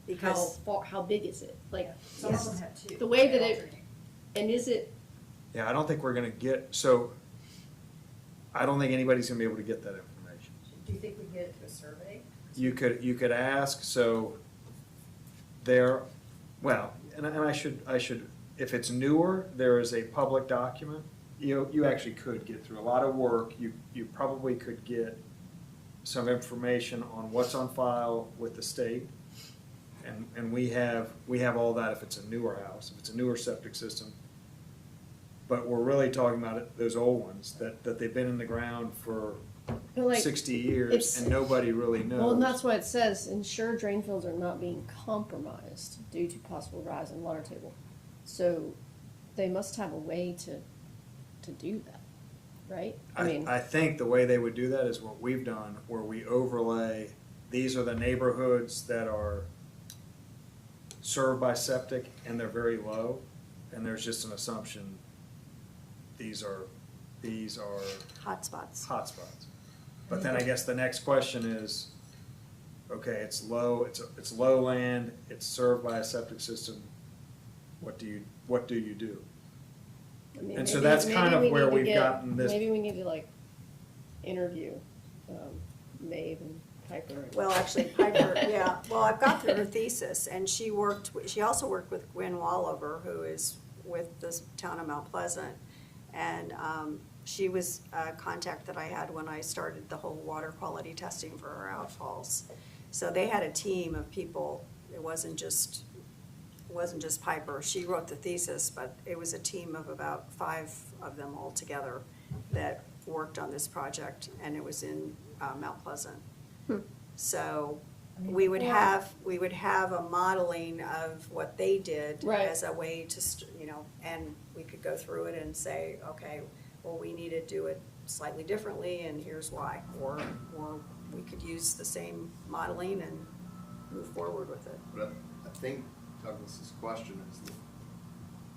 Because, far, how big is it? Like, Some of them have two. The way that They it- alternate. and is it, Yeah, I don't think we're gonna get, so, I don't think anybody's gonna be able to get that information. Do you think we get it to a survey? You could ask, so, there, well, and I should, if it's newer, there is a public document, you actually could get through a lot of work, you probably could get some information on what's on file with the state. And we have all that if it's a newer house, if it's a newer septic system. But we're really talking about those old ones, that they've been in the ground for but like, 60 years it's- and nobody really knows. well, and that's why it says, ensure drain fields are not being compromised due to possible rise in water table. So they must have a way to do that, right? I mean, I think the way they would do that is what we've done, where we overlay, these are the neighborhoods that are served by septic and they're very low, and there's just an assumption these are hotspots. hotspots. But then I guess the next question is, okay, it's low, it's low land, it's served by a septic system, what do you do? I mean, And so maybe- that's maybe kind of we where need to we've get- gotten this. Maybe we need to like interview Maeve and Piper. and- Well, actually, Piper, yeah, well, I've got through her thesis, and she also worked with Gwen Wallover, who is with the town of Mount Pleasant. And she was a contact that I had when I started the whole water quality testing for our outfalls. So they had a team of people, it wasn't just Piper, she wrote the thesis, but it was a team of about 5 of them all together that worked on this project, and it was in Mount Pleasant. So I mean, we would before- have a modeling of what they did Right. as a way to, and we could go through it and say, okay, well, we need to do it slightly differently, and here's why. Or we could use the same modeling and move forward with it. But I think Douglas's question is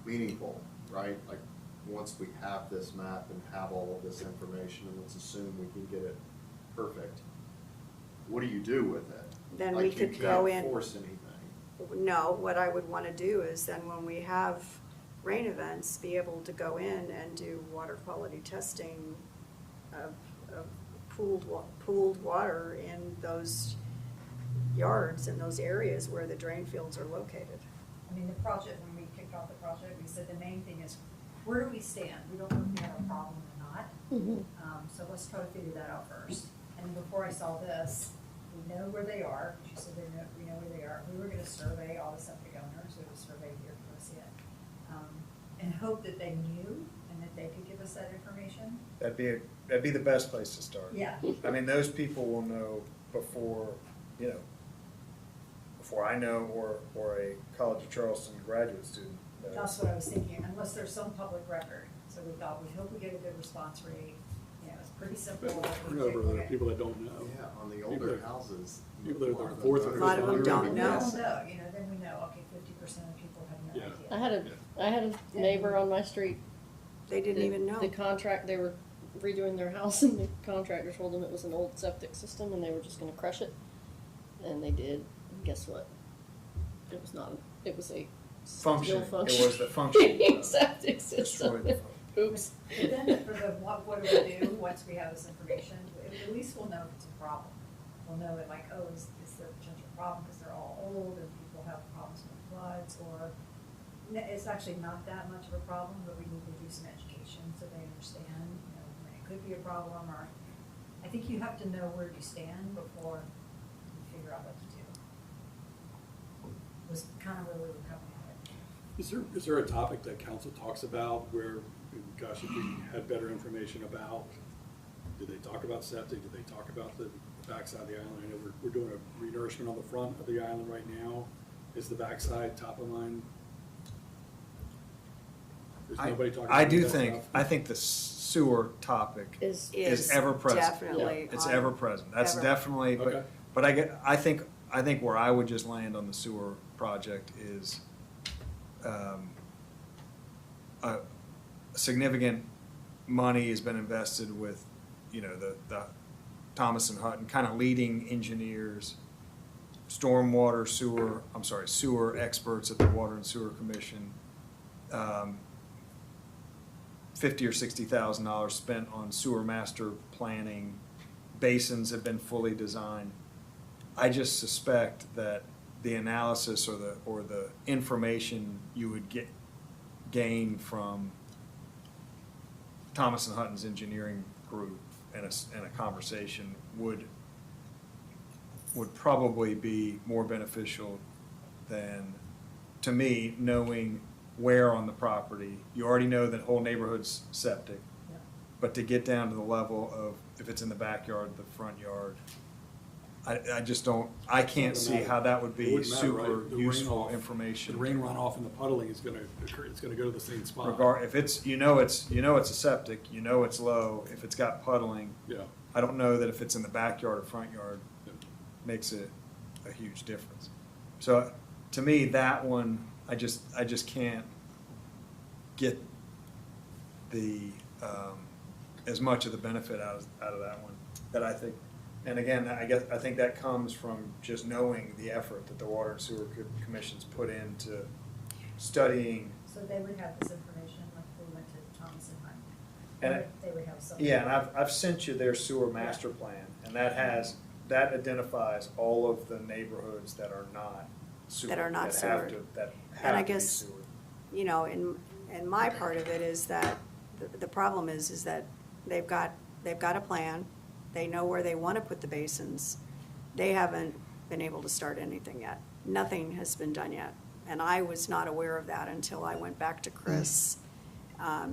meaningful, right? Like, once we have this map and have all of this information, and let's assume we can get it perfect, what do you do with it? Then Like, we you could go can't in. force anything. No, what I would want to do is then when we have rain events, be able to go in and do water quality testing of pooled water in those yards and those areas where the drain fields are located. I mean, the project, when we kicked off the project, we said the main thing is, where do we stand? We don't know if we have a problem or not. So let's try to figure that out first. And before I saw this, we know where they are. She said we know where they are. We were gonna survey all the septic owners, we would survey here for us yet. And hope that they knew and that they could give us that information. That'd be the best place to start. Yeah. I mean, those people will know before, before I know, or a College of Charleston graduate student knows. That's what I was thinking, unless there's some public record. So we thought, we hope we get a good response rate. You know, it's pretty simple. But remember, there are people that don't know. Yeah, on the People older that- houses. people that are a lot of them fourth don't or A lot of them fifth don't grade. know. We'll know, you know, then we know, okay, 50% of people have no Yeah. idea. I had a neighbor on my street. They didn't the- even know. The contract, they were redoing their house and the contractor told them it was an old septic system and they were just gonna crush it. And they did, and guess what? It was not, it was a Function, still it was the function. functioning septic Destroyed system. the function. Oops. But then for the, what do we do once we have this information? At least we'll know if it's a problem. We'll know it like, oh, is there a potential problem because they're all old and people have problems with floods, or it's actually not that much of a problem, but we need to do some education so they understand, you know, when it could be a problem, or I think you have to know where you stand before you figure out what to do. Was kind of where we were coming at it. Is there a topic that council talks about where, gosh, if we had better information about, did they talk about septic, did they talk about the backside of the island? I know we're doing a renourishment on the front of the island right now. Is the backside top of mind? There's nobody talking about I do that think, stuff? I think the sewer topic Is, is ever present. Definitely. It's on- ever present. That's ever. definitely, Okay. but I think where I would just land on the sewer project is, a significant money has been invested with, the Thomas and Hutton, kind of leading engineers, sewer experts at the Water and Sewer Commission. $50,000 or $60,000 spent on sewer master planning. Basins have been fully designed. I just suspect that the analysis or the information you would gain from Thomas and Hutton's engineering group and a conversation would probably be more beneficial than, to me, knowing where on the property. You already know that whole neighborhood's septic, Yeah. but to get down to the level of if it's in the backyard, the front yard, I just don't, I can't see how that would It be wouldn't matter, right? super The useful runoff- information. The rain runoff and the puddling is gonna occur, it's gonna go to the same spot. If it's, it's a septic, it's low, if it's got puddling, Yeah. I don't know that if it's in the backyard or front yard, Yeah. makes it a huge difference. So, to me, that one, I just can't get the, as much of the benefit out of that one, that I think, and again, I think that comes from just knowing the effort that the Water and Sewer Commission's put into studying. So they would have this information, like if we went to Thomas and Hunt. And They would have some. Yeah, and I've sent you their sewer master plan, and that identifies all of the neighborhoods that are not sewer. That are not that have sewered. to- That And I have to be guess- sewered. And my part of it is that, the problem is that they've got a plan, they know where they want to put the basins. They haven't been able to start anything yet. Nothing has been done yet. And I was not aware of that until I went back to Chris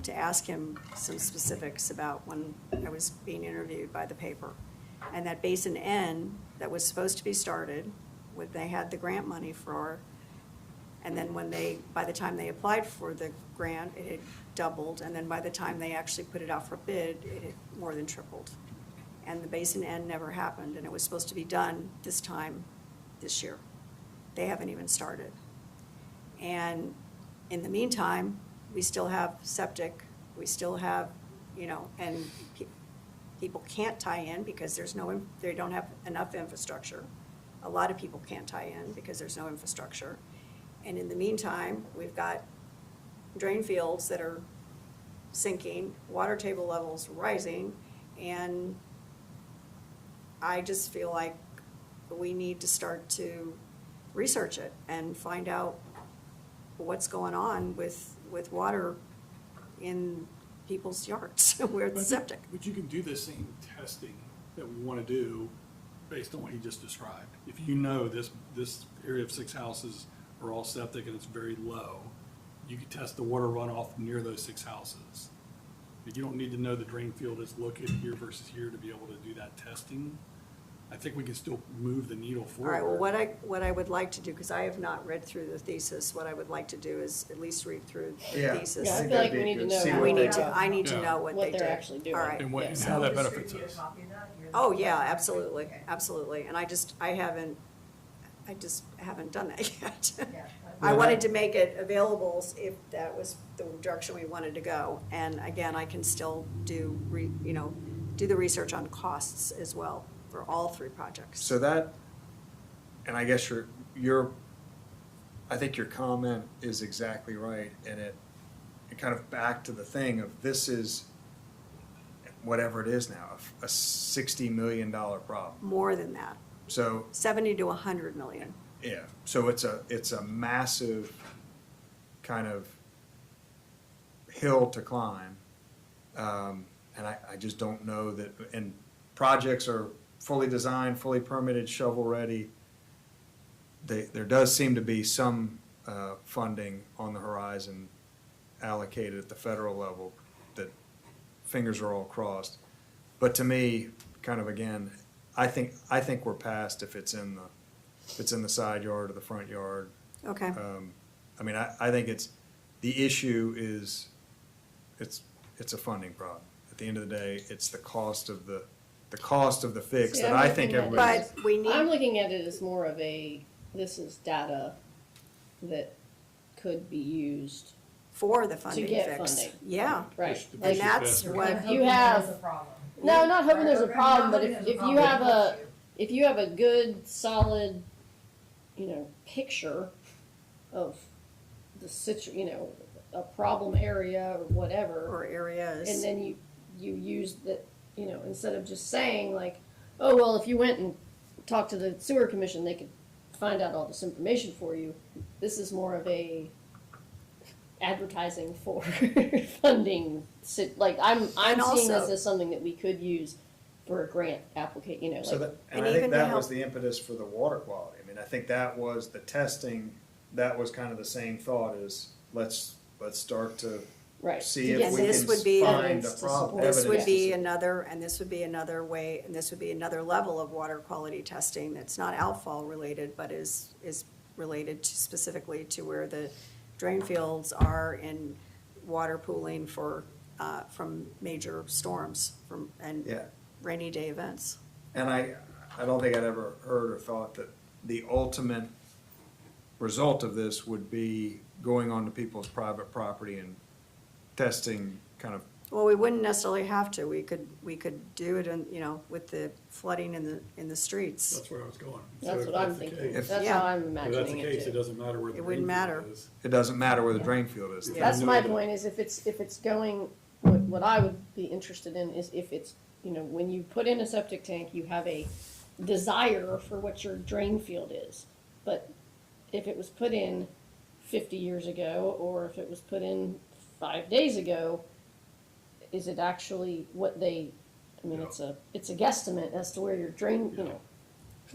to ask him some specifics about when I was being interviewed by the paper. And that Basin N that was supposed to be started, when they had the grant money for, and then by the time they applied for the grant, it had doubled, and then by the time they actually put it out for bid, it had more than tripled. And the Basin N never happened, and it was supposed to be done this year. They haven't even started. And in the meantime, we still have septic, we still have, and people can't tie in because they don't have enough infrastructure. A lot of people can't tie in because there's no infrastructure. And in the meantime, we've got drain fields that are sinking, water table levels rising, and I just feel like we need to start to research it and find out what's going on with water in people's yards where it's septic. But you can do the same testing that we want to do based on what he just described. If you know this area of 6 houses are all septic and it's very low, you could test the water runoff near those 6 houses. But you don't need to know the drain field is located here versus here to be able to do that testing. I think we can still move the needle All forward. right, well, what I would like to do, because I have not read through the thesis, what I would like to do is at least read through the Yeah. thesis. Yeah, I think feel like that'd we be need to good. know See how what We they need to, got. I need to Yeah. know what What they did. they're actually doing. All right. And what, and Yeah. how that So benefits distribute us. a copy of that? You're the- Oh, yeah, absolutely, absolutely, and I just haven't done that yet. Yeah, I wanted to make it available if that was the direction we wanted to go, and again, I can still do the research on costs as well for all 3 projects. So that, and I guess I think your comment is exactly right, and it kind of back to the thing of this is, whatever it is now, a $60 million problem. More than that, So, 70 to 100 million. yeah, so it's a massive kind of hill to climb. And I just don't know that, and projects are fully designed, fully permitted, shovel-ready. There does seem to be some funding on the horizon allocated at the federal level, that fingers are all crossed. But to me, kind of again, I think we're past if it's in the side yard or the front yard. Okay, I mean, I think the issue is, it's a funding problem. At the end of the day, it's the cost of the fix See, that I'm I think looking at everybody. but we I'm need, looking at it as more of this is data that could be used, for the funding get fix. funding. Yeah, right? Push the Like, push that's faster. what- I'm If hoping you have- there's a problem. no, not hoping there's a Or- or problem, not but hoping if there's a you problem, have but if you have a good, solid, picture of the a problem area or whatever, or areas. and then you use that, instead of just saying like, oh, well, if you went and talked to the sewer commission, they could find out all this information for you. This is more of a advertising for funding. Like I'm And seeing this also- as something that we could use for a grant application. So that, and And I even think to that was help- the impetus for the water quality. I mean, I think that was the testing, that was kind of the same thought is, let's start to Right. see To if get we this can would be- find a evidence to problem. support- This would evidence to be support. another, and this would be another way, and this would be another level of water quality testing that's not outfall related, but is related specifically to where the drain fields are in water pooling from major storms and Yeah. rainy day events. And I don't think I'd ever heard or thought that the ultimate result of this would be going onto people's private property and testing kind of, Well, we wouldn't necessarily have to. We could do it with the flooding in the streets. That's where I was going. That's So what I'm if that's the thinking. case- That's Yeah. how I'm If that's imagining the it case, too. it doesn't matter where the It drain wouldn't matter. field is. it doesn't matter where the drain field is. Yeah. That's my point, is if it's going, what I would be interested in is if it's, when you put in a septic tank, you have a desire for what your drain field is. But if it was put in 50 years ago, or if it was put in 5 days ago, is it actually what it's a guesstimate as to where your drain,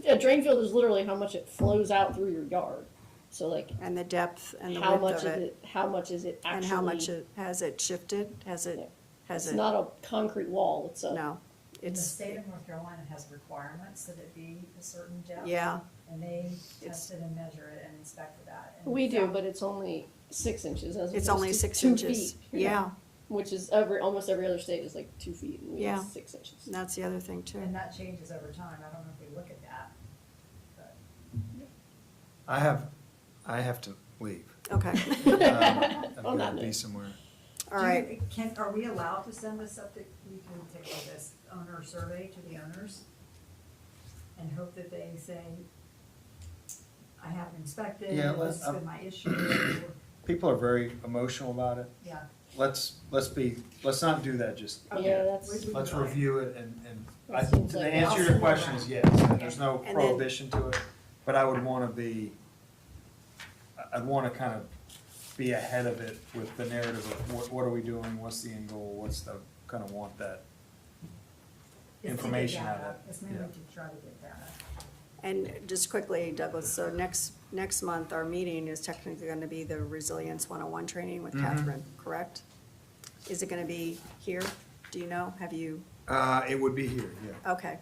a drain field is literally how much it flows out through your yard. So like, And the depth and the how much width is of it. it, how much is it actually? And how much has it shifted? Has Yeah. it, It's not a concrete wall, it's a. no, The it's, state of North Carolina has requirements that it be a certain depth. yeah, And they test it and measure it and inspect for that. And We do, found- but it's only 6 inches as it's opposed only to 6 2 inches. feet. Yeah, Which is almost every other state is like 2 feet and we Yeah. have 6 inches. and that's the other thing too. And that changes over time. I don't know if we look at that. But I have to leave. Okay, I've On got that to be note. somewhere. all right. Are we allowed to send a septic, we can take like this owner survey to the owners and hope that they say, I haven't inspected, Yeah, this has well, been my issue, people are very emotional about it. Yeah. Let's not do that, just, Yeah, that's, let's review it and I, That seems the like- answer to your question is yes, and there's no And then- prohibition to it, but I would wanna be, I'd wanna kind of be ahead of it with the narrative of what are we doing, what's the end goal, what's the, kind of want that It's to get information out data. of it. It's mainly Yeah. to try to get data. And just quickly, Douglas, so next month, our meeting is technically gonna be the Resilience 101 training with Mhm. Catherine, correct? Is it gonna be here? Do you know? Have you, It would be here, yeah. okay.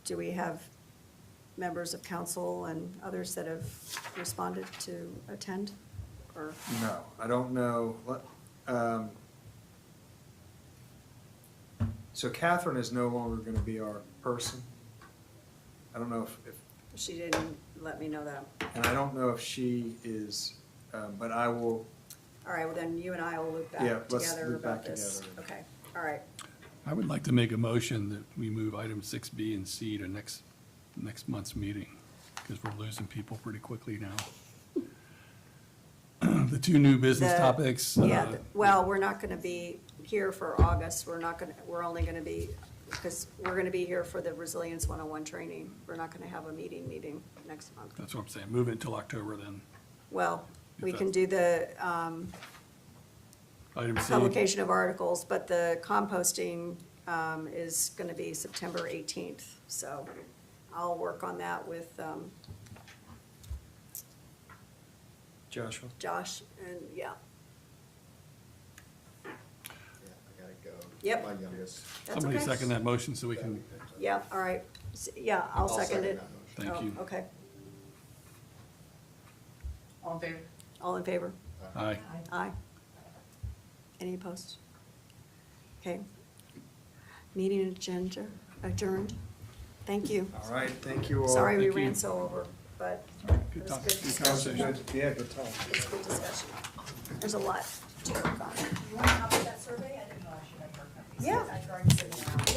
Do we have members of council and others that have responded to attend? Or, No, I don't know. So Catherine is no longer gonna be our person. I don't know if, she didn't let me know that. and I don't know if she is, but I will, All right, well then you and I will loop Yeah, back let's together loop about back this. together. Okay, all right. I would like to make a motion that we move item 6B and C to next month's meeting, because we're losing people pretty quickly now. The two new business The- topics. Yeah, well, we're not gonna be here for August, we're only gonna be, because we're gonna be here for the Resilience 101 training. We're not gonna have a meeting next month. That's what I'm saying, move it until October then. Well, we If can that- do the Item C. publication of articles, but the composting is gonna be September 18th. So I'll work on that with Joshua. Josh, and yeah, Yeah, I gotta go. Yep. My youngest. that's Somebody okay. second that motion so we can, Yeah, all right. Yeah, I'll second it. that motion. thank Oh, you. Okay, All in favor? all in favor? Aye. Aye. Any opposed? Okay. Meeting agenda adjourned. Thank you. All right, thank you all. Sorry we Thank you. ran so over, but Good it was talk- good good discussion. conversation. Yeah, good talk. It's good discussion. There's a lot to work on. You want to copy that survey? I didn't know I should have heard that. Yeah. I tried to send it out.